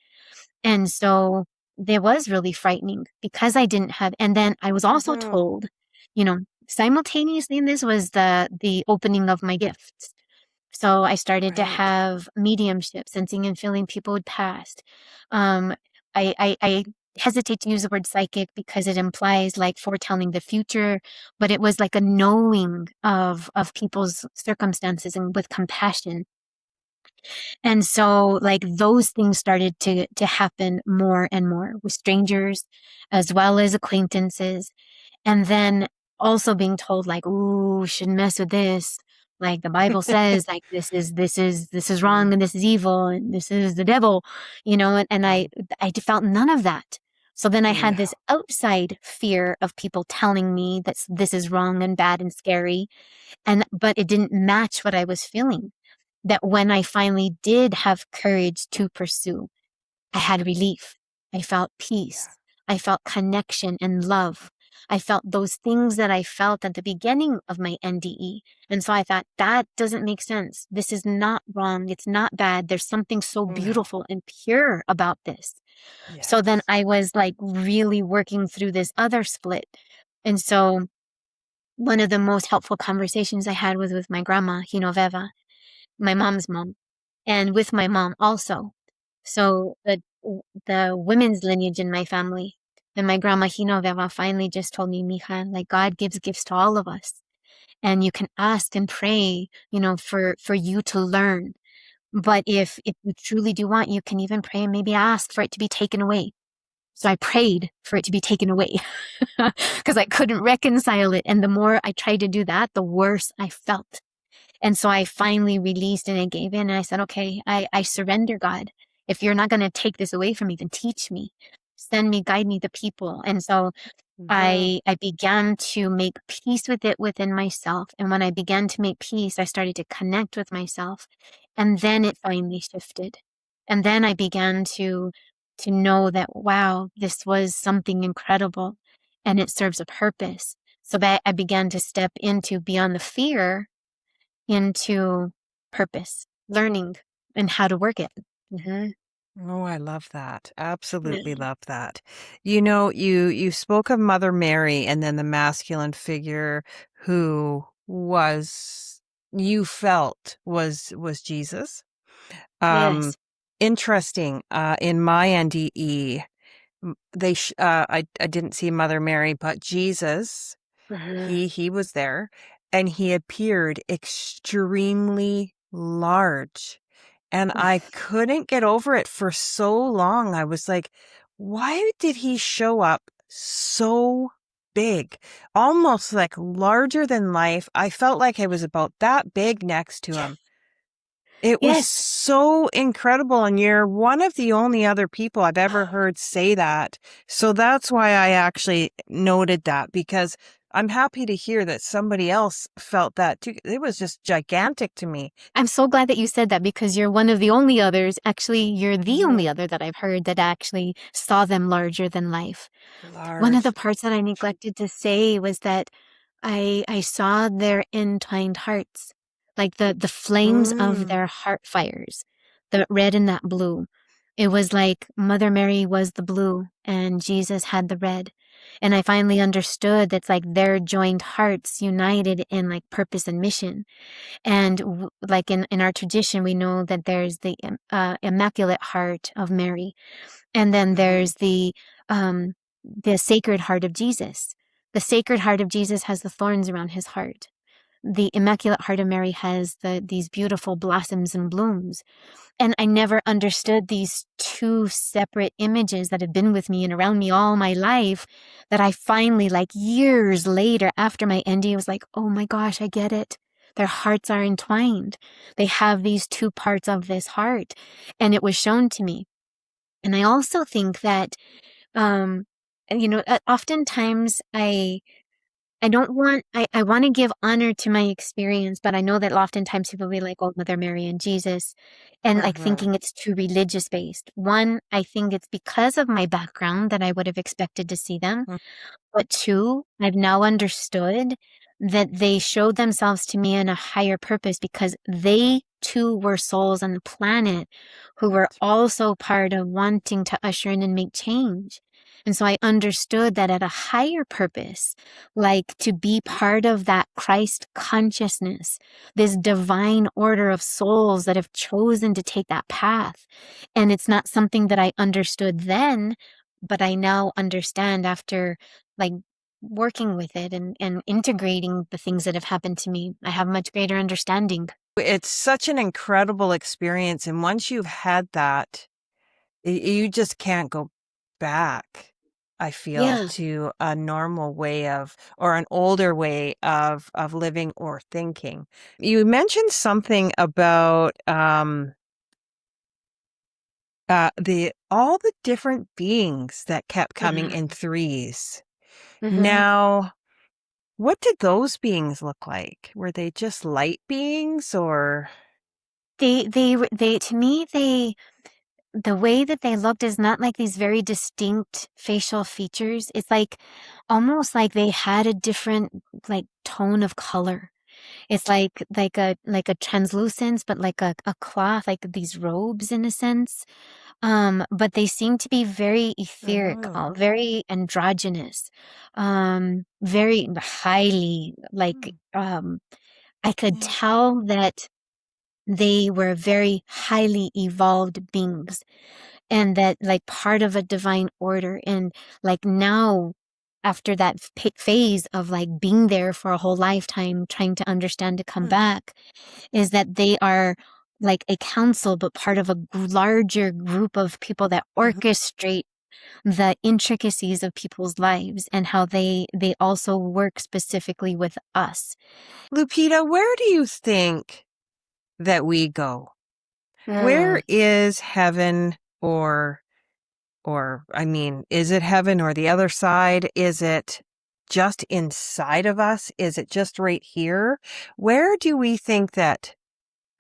And so it was really frightening because I didn't have, and then I was also Mm-hmm. told, you know, simultaneously in this was the opening of my gifts. So I started to Right. have mediumship, sensing and feeling people would pass. Um, I hesitate to use the word psychic because it implies like foretelling the future, but it was like a knowing of people's circumstances and with compassion. And so like those things started to happen more and more with strangers as well as acquaintances. And then also being told like, ooh, shouldn't mess with this. Like the Bible says, like this is wrong Mm. and this is evil and this is the devil, and I felt none of that. So then I had No. this outside fear of people telling me that this is wrong and bad and scary. But it didn't match what I was feeling. That when I finally did have courage to pursue, I had relief. I felt Yeah. peace. I felt connection and love. I felt those things that I felt at the beginning of my NDE. And so I thought, that doesn't make sense. This is not wrong. It's not bad. There's something so No. beautiful and pure about this. So then Yes. I was like really working through this other split. And so one of the most helpful conversations I had was with my grandma, Hinoveva, my mom's mom, and with my mom also. So the women's lineage in my family, and my grandma Hinoveva finally just told me, Mija, like God gives gifts to all of us, and you can ask and pray, for you to learn. But if you truly do want, you can even pray and maybe ask for it to be taken away. So I prayed for it to be taken away because I couldn't reconcile it. And the more I tried to do that, the worse I felt. And so I finally released and I gave in and I said, okay, I surrender, God. If you're not going to take this away from me, then teach me, send me, guide me the people. And so Mm-hmm. I began to make peace with it within myself. And when I began to make peace, I started to connect with myself. And then it finally shifted. And then I began to know that, wow, this was something incredible and it serves a purpose. So that I began to step into beyond the fear into purpose, learning and how to work it. Hmm. Oh, I love that. Absolutely Yeah. love that. You spoke of Mother Mary and then the masculine figure who was you felt was Jesus. Um Yes. Interesting. In my NDE, I didn't see Mother Mary, but Jesus, Hmm. he was there and he appeared extremely large. And I couldn't get over it for so long. I was like, why did he show up so big? Almost like larger than life. I felt like I was about that big next to him. It was Yes. so incredible. And you're one of the only other people I've ever heard say that. So that's why I actually noted that, because I'm happy to hear that somebody else felt that too. It was just gigantic to me. I'm so glad that you said that because you're one of the only others. Actually, you're the Mhm. only other that I've heard that actually saw them larger than life. One of the Large. parts that I neglected to say was that I saw their entwined hearts, like the flames of Mm. their heart fires, the red and that blue. It was like Mother Mary was the blue and Jesus had the red. And I finally understood that's like their joined hearts united in like purpose and mission. And like in our tradition, we know that there's the Immaculate Heart of Mary, and then Mhm. there's the Sacred Heart of Jesus. The Sacred Heart of Jesus has the thorns around his heart. the Immaculate Heart of Mary has these beautiful blossoms and blooms. And I never understood these two separate images that have been with me and around me all my life, that I finally, like years later after my NDE, was like, oh my gosh, I get it. Their hearts are entwined. They have these two parts of this heart. And it was shown to me. And I also think that, oftentimes I don't want, I want to give honor to my experience, but I know that oftentimes people will be like, oh, Mother Mary and Jesus, and like thinking it's too religious based. One, I think it's because of my background that I would have expected to see them. But two, I've now understood that they showed themselves to me in a higher purpose because they too were souls on the planet who were also part of wanting to usher in and make change. And so I understood that at a higher purpose, like to be part of that Christ consciousness, this divine order of souls that have chosen to take that path. And it's not something that I understood then, but I now understand after like working with it and integrating the things that have happened to me. I have much greater understanding. It's such an incredible experience. And once you've had that, you just can't go back, I feel, Yeah. to a normal way of, or an older way of living or thinking. You mentioned something about all the different beings that kept coming in threes. Now, what did those beings look like? Were they just light beings, or? They to me, the way that they looked is not like these very distinct facial features. It's like almost like they had a different like tone of color. It's like a translucence, but like a cloth, like these robes in a sense. But they seem to be very etheric, very androgynous, very highly like I could tell that they were very highly evolved beings and that like part of a divine order. And like now, after that phase of like being there for a whole lifetime, trying to understand to come back, is that they are like a council, but part of a larger group of people that orchestrate the intricacies of people's lives and how they also work specifically with us. Lupita, where do you think that we go? Where is heaven, or I mean, is it heaven or the other side? Is it just inside of us? Is it just right here? Where do we think that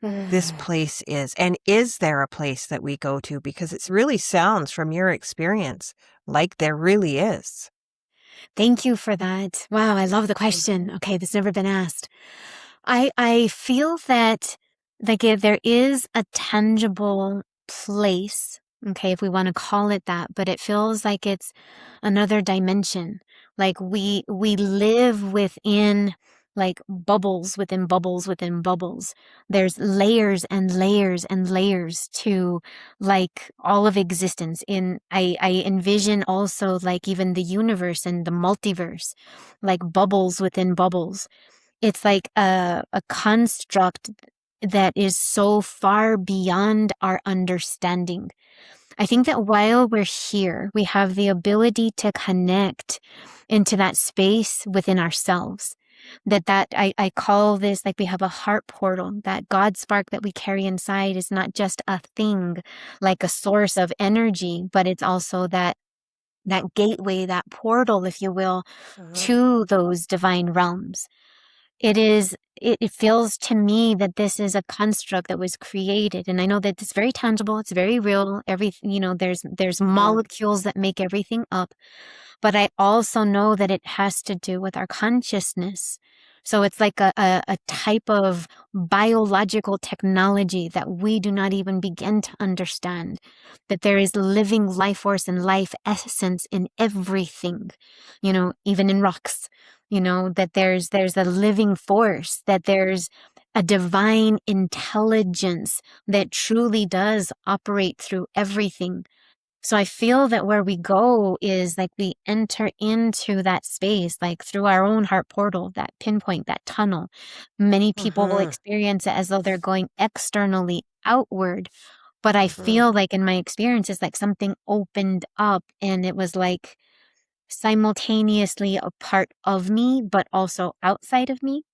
this place is? And is there a place that we go to? Because it really sounds from your experience like there really is. Thank you for that. Wow, I love the question. Okay, that's never been asked. I feel that like if there is a tangible place, okay, if we want to call it that, but it feels like it's another dimension. Like we live within like bubbles within bubbles within bubbles. There's layers and layers and layers to like all of existence. I envision also like even the universe and the multiverse, like bubbles within bubbles. It's like a construct that is so far beyond our understanding. I think that while we're here, we have the ability to connect into that space within ourselves. I call this like we have a heart portal. That God spark that we carry inside is not just a thing, like a source of energy, but it's also that gateway, that portal, if you will, to those divine realms. It feels to me that this is a construct that was created. And I know that it's very tangible. It's very real. There's molecules that make everything up. But I also know that it has to do with our consciousness. So it's like a type of biological technology that we do not even begin to understand, that there is living life force and life essence in everything, even in rocks, that there's a living force, that there's a divine intelligence that truly does operate through everything. So I feel that where we go is like we enter into that space, like through our own heart portal, that pinpoint, that tunnel. Many people will Mhm. experience it as though they're going externally outward. But I Mhm. feel like in my experience, it's like something opened up and it was like simultaneously a part of me, but also outside of me.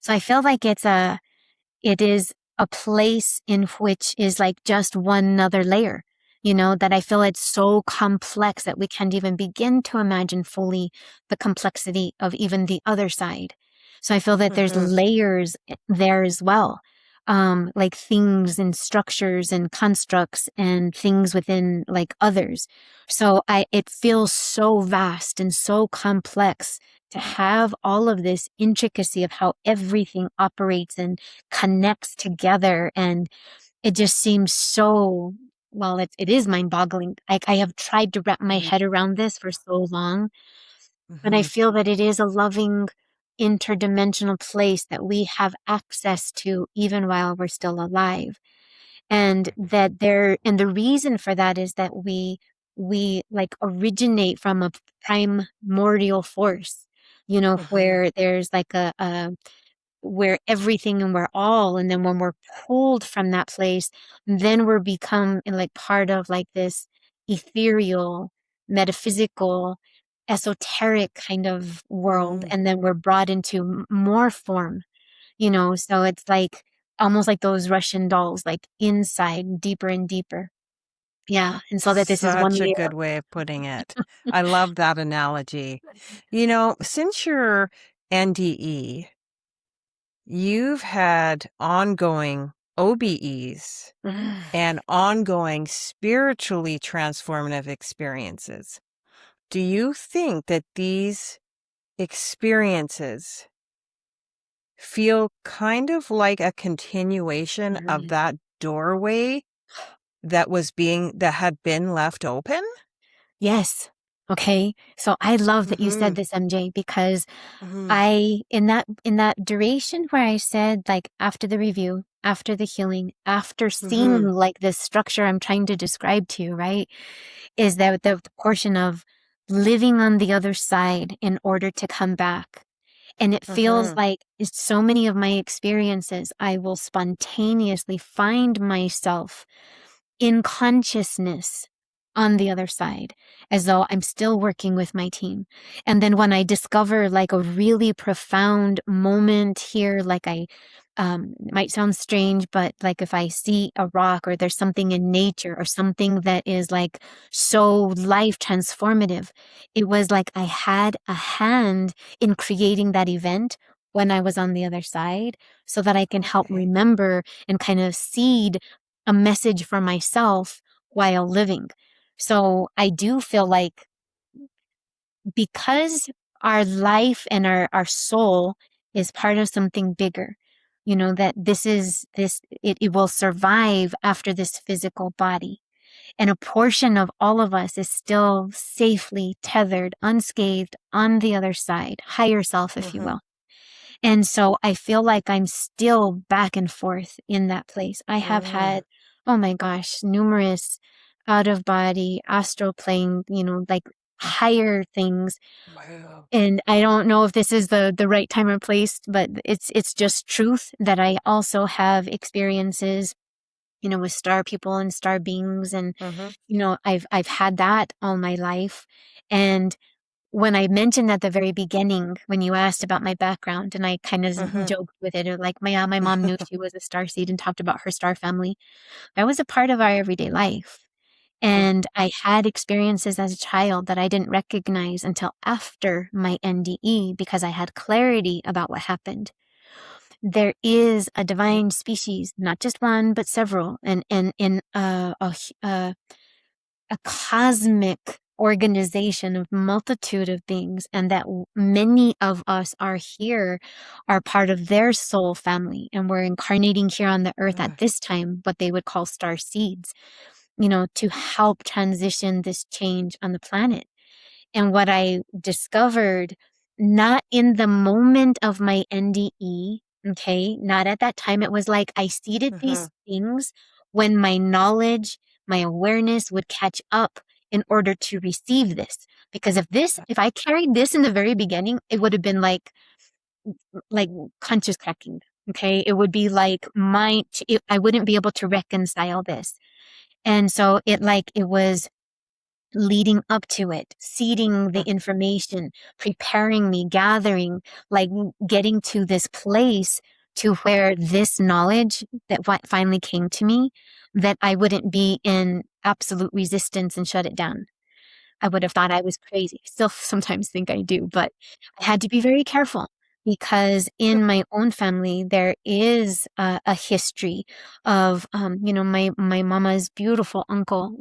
So I feel like it is a place in which is like just one other layer, that I feel it's so complex that we can't even begin to imagine fully the complexity of even the other side. So I feel that there's Mhm. layers there as well. Like things and structures and constructs and things within like others. So it feels so vast and so complex to have all of this intricacy of how everything operates and connects together. And it just seems so, well, it is mind boggling. I have tried to wrap my Mhm. head around this for so long, but I Mhm. feel that it is a loving, interdimensional place that we have access to even while we're still alive. And and the reason for that is that we like originate from a primordial force, Mhm. where there's like where everything and we're all, and then when we're pulled from that place, then we're become like part of like this ethereal, metaphysical, esoteric kind of world, Mhm. and then we're brought into more form, so it's like almost like those Russian dolls, like inside deeper and deeper. Yeah, and so that this is one Such a layer. good way of putting it. I love that analogy. Since your NDE, you've had ongoing OBEs and ongoing spiritually transformative experiences. Do you think that these experiences feel kind of like a continuation of that doorway that had been left open? Yes. Okay. So I love that you said Mhm. this, MJ, because Mhm. in that duration where I said like after the review, after the healing, after seeing Mhm. like this structure I'm trying to describe to you, right? Is that the portion of living on the other side in order to come back. And it feels Mhm. like it's so many of my experiences, I will spontaneously find myself in consciousness on the other side, as though I'm still working with my team. And then when I discover like a really profound moment here, like it might sound strange, but like if I see a rock or there's something in nature or something that is like so life transformative, it was like I had a hand in creating that event when I was on the other side, so that I can help Okay. remember and kind of seed a message for myself while living. So I do feel like because our life and our soul is part of something bigger, that it will survive after this physical body. And a portion of all of us is still safely tethered, unscathed on the other side, higher self, if you Mhm. will. And so I feel like I'm still back and forth in that place. I have Mm. had, oh my gosh, numerous out of body, astral plane, like higher things. Wow. And I don't know if this is the right time or place, but it's just truth that I also have experiences, with star people and star beings. And, Mhm. I've had that all my life. And when I mentioned at the very beginning, when you asked about my background, and I kind of Mhm. joked with it, or like my mom knew she was a star seed and talked about her star family. That was a part of our everyday life. Mhm. And I had experiences as a child that I didn't recognize until after my NDE because I had clarity about what happened. There is a divine species, not just one, but several, and in a cosmic organization of multitude of beings, and that many of us are here are part of their soul family, and we're incarnating here on the earth at this time, what they would call star seeds, to help transition this change on the planet. And what I discovered, not in the moment of my NDE, okay, not at that time, it was like I seeded these Mhm. things when my knowledge my awareness would catch up in order to receive this. Because if I carried this in the very beginning, it would have been like conscious cracking. Okay. It would be like I wouldn't be able to reconcile this. And so it was leading up to it, seeding the information, preparing me, gathering, getting to this place to where this knowledge that finally came to me, that I wouldn't be in absolute resistance and shut it down. I would have thought I was crazy. Still sometimes think I do, but I had to be very careful because in my own family, there is a history of, my mama's beautiful uncle,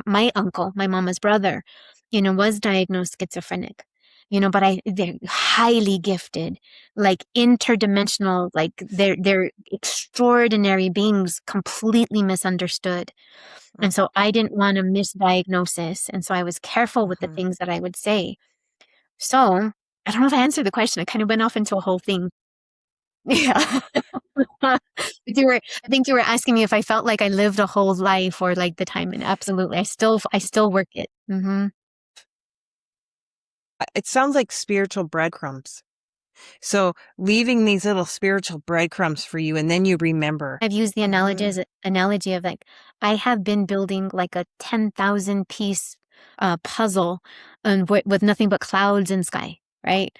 my uncle, my mama's brother, was diagnosed schizophrenic, but they're highly gifted, like interdimensional, like they're extraordinary beings, completely misunderstood. And so I didn't want a misdiagnosis. And so I was careful with the things that I would say. So I don't know if I answered the question. I kind of went off into a whole thing. Yeah. I think you were asking me if I felt like I lived a whole life or like the time. And absolutely. I still work it. Mm-hmm. It sounds like spiritual breadcrumbs. So leaving these little spiritual breadcrumbs for you, and then you remember. I've used the analogy of like, I have been building like a 10,000 piece puzzle and with nothing but clouds and sky, right?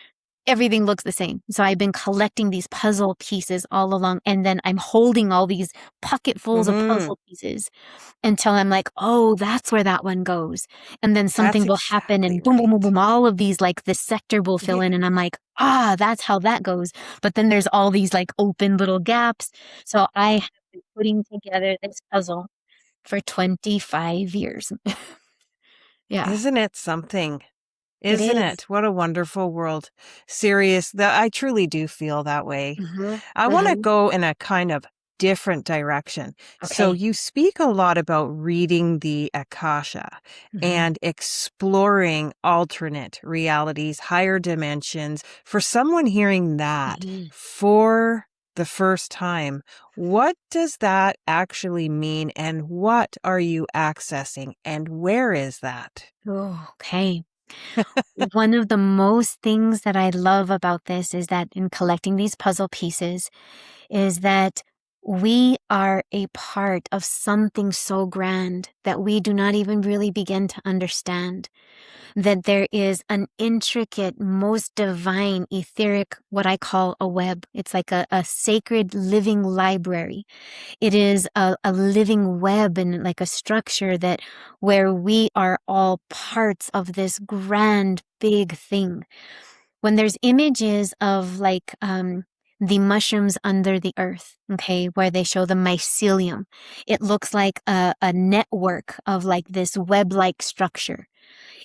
Everything looks the same. So I've been collecting these puzzle pieces all along, and then I'm holding all these pocketfuls of puzzle pieces until I'm like, oh, that's where that one goes. And then something will happen and boom, boom, boom, boom, all of these, like this sector will fill in. And I'm like, that's how that goes. But then there's all these like open little gaps. So I have been putting together this puzzle for 25 years. Yeah. Isn't it something? Isn't it? What a wonderful world. Serious. I truly do feel that way. I want to go in a kind of different direction. Okay. So you speak a lot about reading the Akasha and exploring alternate realities, higher dimensions. For someone hearing that for the first time, what does that actually mean, and what are you accessing, and where is that? Oh, okay. One of the most things that I love about this is that in collecting these puzzle pieces is that we are a part of something so grand that we do not even really begin to understand. That there is an intricate, most divine, etheric, what I call a web. It's like a sacred living library. It is a living web and like a structure that where we are all parts of this grand, big thing. When there's images of like, the mushrooms under the earth, okay, where they show the mycelium, it looks like a network of like this web-like structure.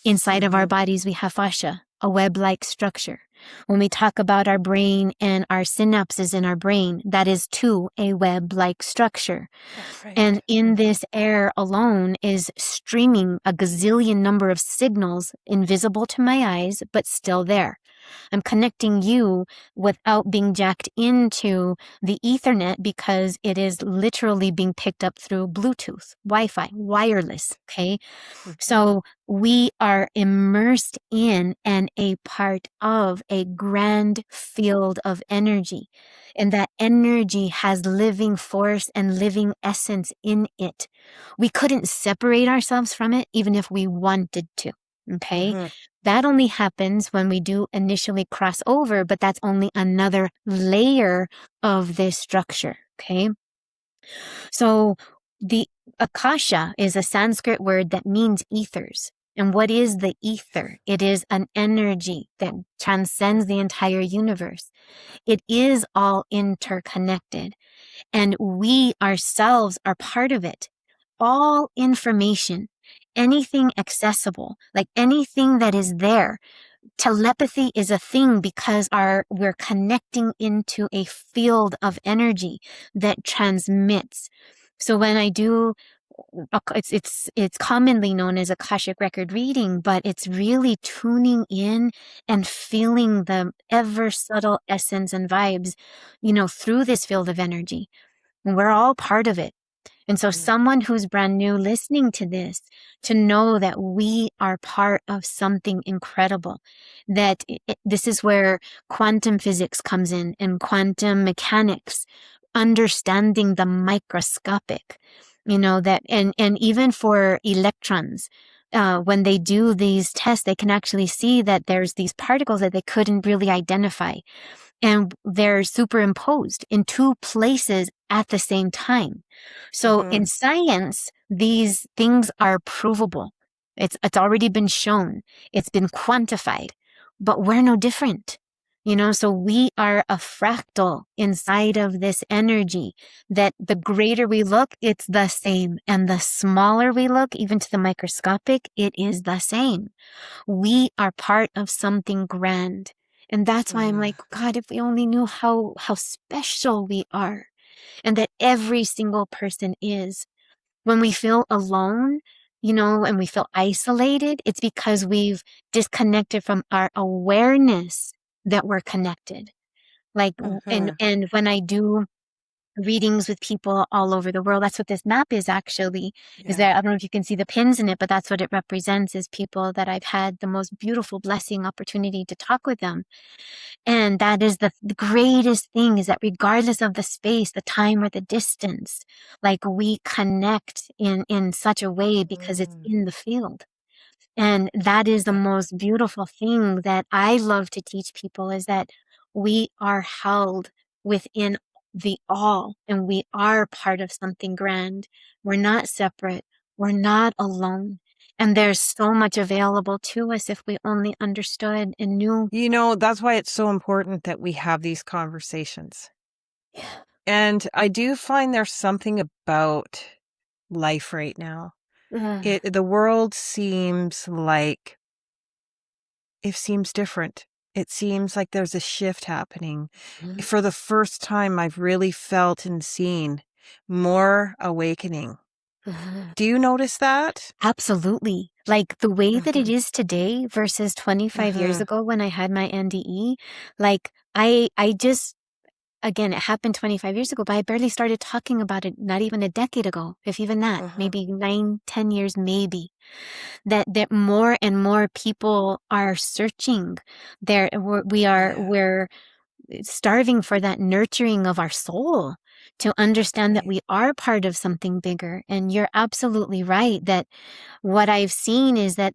Inside of our bodies, we have fascia, a web-like structure. When we talk about our brain and our synapses in our brain, that is too a web-like structure. That's right. And in this air alone is streaming a gazillion number of signals, invisible to my eyes, but still there. I'm connecting you without being jacked into the Ethernet because it is literally being picked up through Bluetooth, Wi-Fi, wireless, okay? So we are immersed in and a part of a grand field of energy. And that energy has living force and living essence in it. We couldn't separate ourselves from it even if we wanted to, okay? That only happens when we do initially cross over, but that's only another layer of this structure, okay? So the Akasha is a Sanskrit word that means ethers. And what is the ether? It is an energy that transcends the entire universe. It is all interconnected, and we ourselves are part of it. All information, anything accessible, like anything that is there. Telepathy is a thing because we're connecting into a field of energy that transmits. So when I do, it's commonly known as Akashic record reading, but it's really tuning in and feeling the ever subtle essence and vibes, through this field of energy. And we're all part of it. And so someone who's brand new listening to this, to know that we are part of something incredible, that this is where quantum physics comes in and quantum mechanics, understanding the microscopic, that, and even for electrons, when they do these tests, they can actually see that there's these particles that they couldn't really identify, and they're superimposed in two places at the same time. So in science, these things are provable. It's already been shown. It's been quantified, but we're no different. So we are a fractal inside of this energy that the greater we look, it's the same. And the smaller we look, even to the microscopic, it is the same. We are part of something grand. And that's why I'm like, God, if we only knew how special we are, and that every single person is. When we feel alone, and we feel isolated, it's because we've disconnected from our awareness that we're connected. Like, and when I do readings with people all over the world, that's what this map is actually, is that, I don't know if you can see the pins in it, but that's what it represents, is people that I've had the most beautiful blessing opportunity to talk with them. And that is the greatest thing, is that regardless of the space, the time, or the distance, like, we connect in such a way because it's in the field. And that is the most beautiful thing that I love to teach people, is that we are held within the all, and we are part of something grand. We're not separate. We're not alone. And there's so much available to us if we only understood and knew. That's why it's so important that we have these conversations. Yeah. And I do find there's something about life right now. The world seems like it seems different. It seems like there's a shift happening. For the first time, I've really felt and seen more awakening. Do you notice that? Absolutely. Like, the way that it is today versus 25 years ago when I had my NDE, like, I just, again, it happened 25 years ago, but I barely started talking about it not even a decade ago, if even that, maybe 9, 10 years, maybe. That more and more people are searching. We're starving for that nurturing of our soul, to understand that we are part of something bigger. And you're absolutely right that what I've seen is that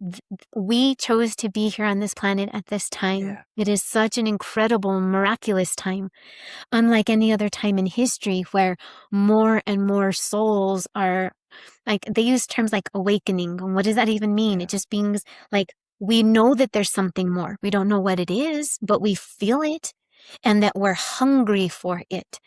we chose to be here on this planet at this time. It is such an incredible, miraculous time, unlike any other time in history, where more and more souls are, like, they use terms like awakening. And what does that even mean? It just means, like, we know that there's something more. We don't know what it is, but we feel it, and that we're hungry for it.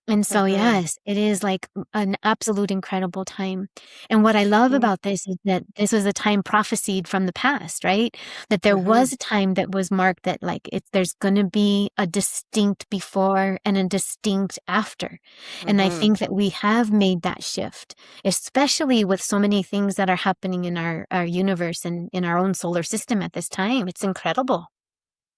And so, yes, it is like an absolute incredible time. And what I love about this is that this was a time prophesied from the past, right? That there was a time that was marked that, like, there's going to be a distinct before and a distinct after. And I think that we have made that shift, especially with so many things that are happening in our universe and in our own solar system at this time. It's incredible.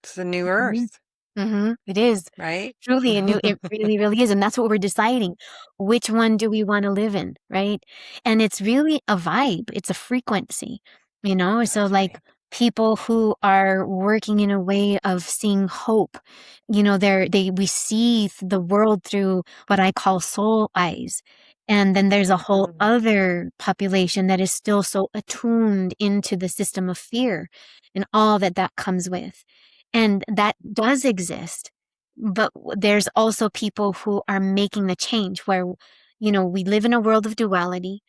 It's the new Earth. It is, right? Truly a new, it really, really is. And that's what we're deciding. Which one do we want to live in? Right. And it's really a vibe. It's a frequency, so, like, people who are working in a way of seeing hope, we see the world through what I call soul eyes. And then there's a whole other population that is still so attuned into the system of fear and all that comes with. And that does exist. But there's also people who are making the change, where, we live in a world of duality,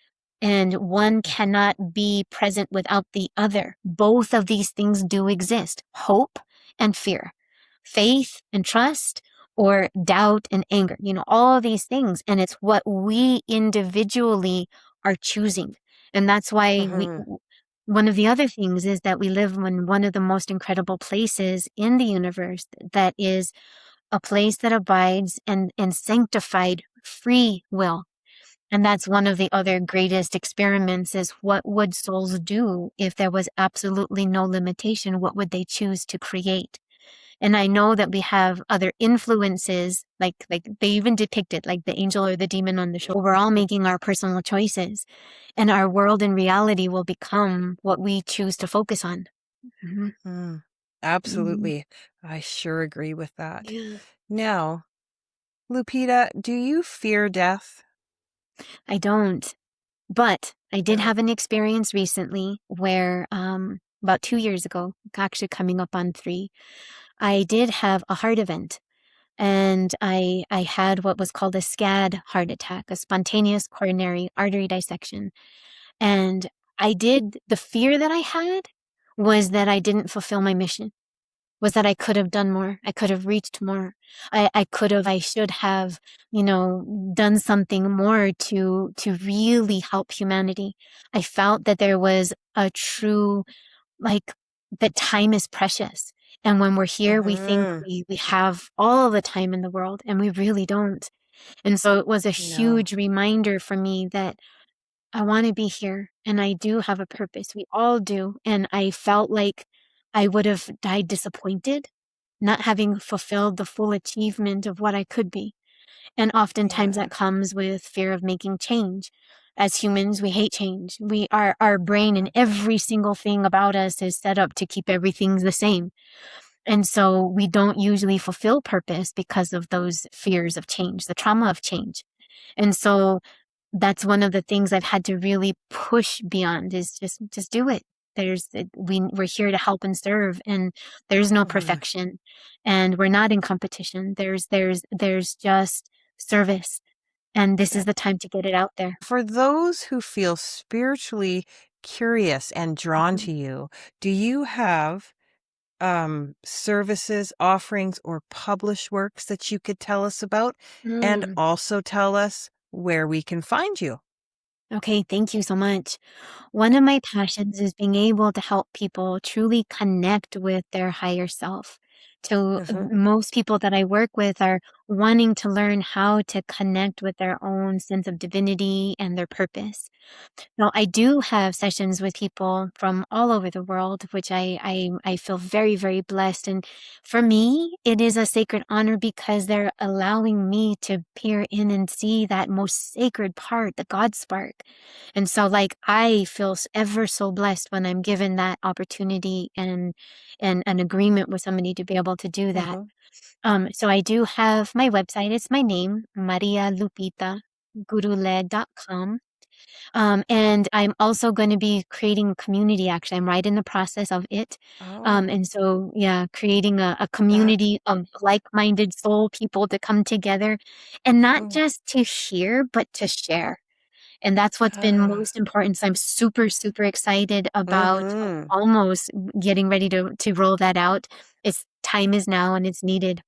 and one cannot be present without the other. Both of these things do exist: hope and fear, faith and trust, or doubt and anger, all of these things. And it's what we individually are choosing. And that's why one of the other things is that we live in one of the most incredible places in the universe, that is a place that abides and sanctified free will. And that's one of the other greatest experiments, is what would souls do if there was absolutely no limitation? What would they choose to create? And I know that we have other influences, like they even depict it, like the angel or the demon on the shoulder. We're all making our personal choices, and our world and reality will become what we choose to focus on. Absolutely. I sure agree with that. Yeah. Now, Lupita, do you fear death? I don't. But I did have an experience recently where about 2 years ago, actually coming up on 3, I did have a heart event. And I had what was called a SCAD heart attack, a spontaneous coronary artery dissection. And the fear that I had was that I didn't fulfill my mission, was that I could have done more. I could have reached more. I should have, done something more to really help humanity. I felt that there was a true, like, that time is precious. And when we're here, we think we have all the time in the world, and we really don't. And so it was a No. huge reminder for me that I want to be here and I do have a purpose. We all do. And I felt like I would have died disappointed, not having fulfilled the full achievement of what I could be. And oftentimes that comes with fear of making change. As humans, we hate change. Our brain and every single thing about us is set up to keep everything the same. And so we don't usually fulfill purpose because of those fears of change, the trauma of change. And so that's one of the things I've had to really push beyond is just do it. We're here to help and serve, and there's no perfection, and we're not in competition. There's just service, and this is the time to get it out there. For those who feel spiritually curious and drawn to you, do you have services, offerings, or published works that you could tell us about, and also tell us where we can find you? Okay, thank you so much. One of my passions is being able to help people truly connect with their higher self. Most people that I work with are wanting to learn how to connect with their own sense of divinity and their purpose. Now, I do have sessions with people from all over the world, which I feel very, very blessed. And for me, it is a sacred honor because they're allowing me to peer in and see that most sacred part, the God spark. And so, like, I feel ever so blessed when I'm given that opportunity and an agreement with somebody to be able to do that. So I do have my website. It's my name, marialupitagurule.com. And I'm also going to be creating a community. Actually, I'm right in the process of it. And so, yeah, creating a community of like-minded soul people to come together and not just to hear, but to share. And that's what's been most important. So I'm super, super excited about almost getting ready to roll that out. Time is now and it's needed.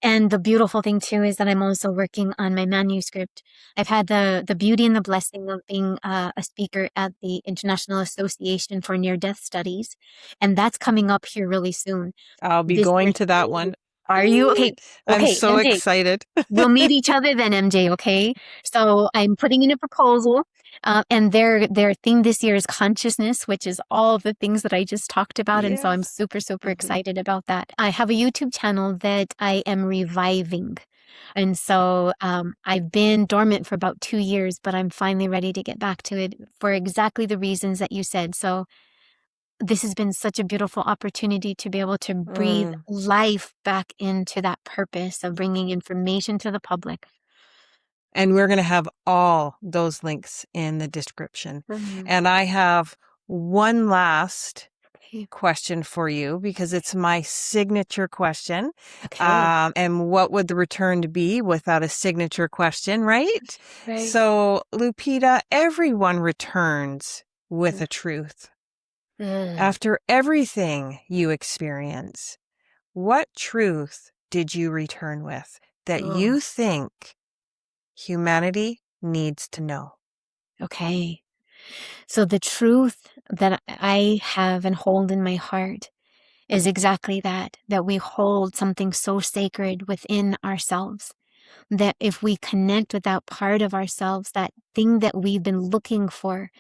And the beautiful thing too is that I'm also working on my manuscript. I've had the beauty and the blessing of being a speaker at the International Association for Near-Death Studies, and that's coming up here really soon. I'll be going to that one. Are you? Okay. I'm Okay, so MJ. excited. We'll meet each other then, MJ, okay? So I'm putting in a proposal, and their theme this year is consciousness, which is all of the things that I just talked about. And so I'm super, super excited about that. I have a YouTube channel that I am reviving. And so I've been dormant for about 2 years, but I'm finally ready to get back to it for exactly the reasons that you said. So this has been such a beautiful opportunity to be able to breathe life back into that purpose of bringing information to the public. And we're going to have all those links in the description. And I have one last question for you because it's my signature question. And what would the return to be without a signature question, right? So, Lupita, everyone returns with a truth. After everything you experience, what truth did you return with that you think humanity needs to know? Okay. So the truth that I have and hold in my heart is exactly that we hold something so sacred within ourselves, that if we connect with that part of ourselves, that thing that we've been looking for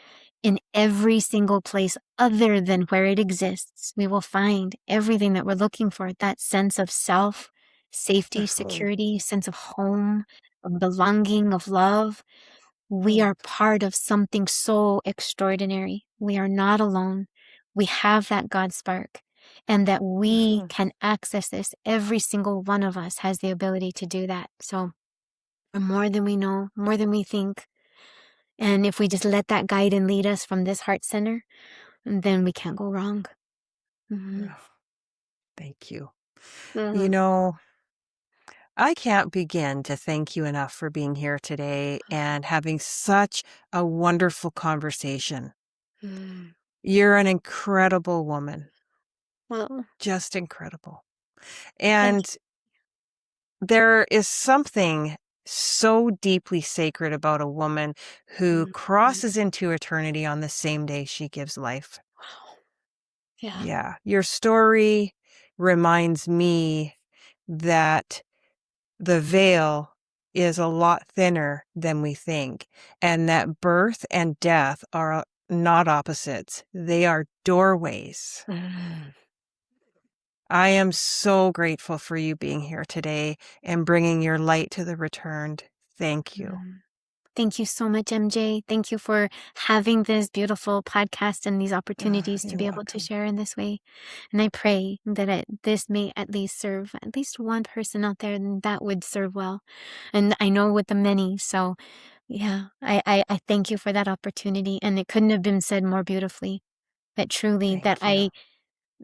in every single place other than where it exists. We will find everything that we're looking for, that sense of self, safety, security, sense of home, of belonging, of love. We are part of something so extraordinary. We are not alone. We have that God spark, and that we can access this. Every single one of us has the ability to do that. So more than we know, more than we think. And if we just let that guide and lead us from this heart center, then we can't go wrong. Thank you. You know, I can't begin to thank you enough for being here today and having such a wonderful conversation. You're an incredible woman. Well, Just incredible. And there is something so deeply sacred about a woman who crosses into eternity on the same day she gives life. Yeah. Your story reminds me that the veil is a lot thinner than we think, and that birth and death are not opposites. They are doorways. I am so grateful for you being here today and bringing your light to the returned. Thank you. Thank you so much, MJ. Thank you for having this beautiful podcast and these opportunities to You're be able to share in this way. And I pray that this may at least serve at least one person out there, and that would serve well. And I know with the many. So yeah, I thank you for that opportunity. And it couldn't have been said more beautifully. That truly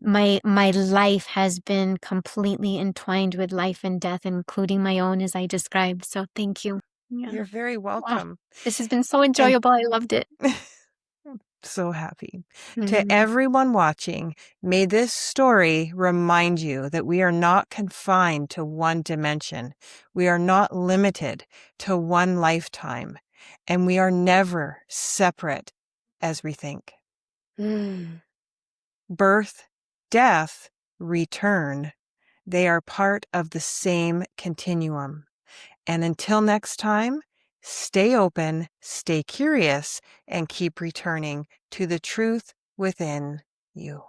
my life has been completely entwined with life and death, including my own, as I described. So thank you. Yeah. You're very welcome. This has been so enjoyable. I loved it. I'm so happy. To everyone watching, may this story remind you that we are not confined to one dimension. We are not limited to one lifetime, and we are never separate as we think. Birth, death, return, they are part of the same continuum. And until next time, stay open, stay curious, and keep returning to the truth within you.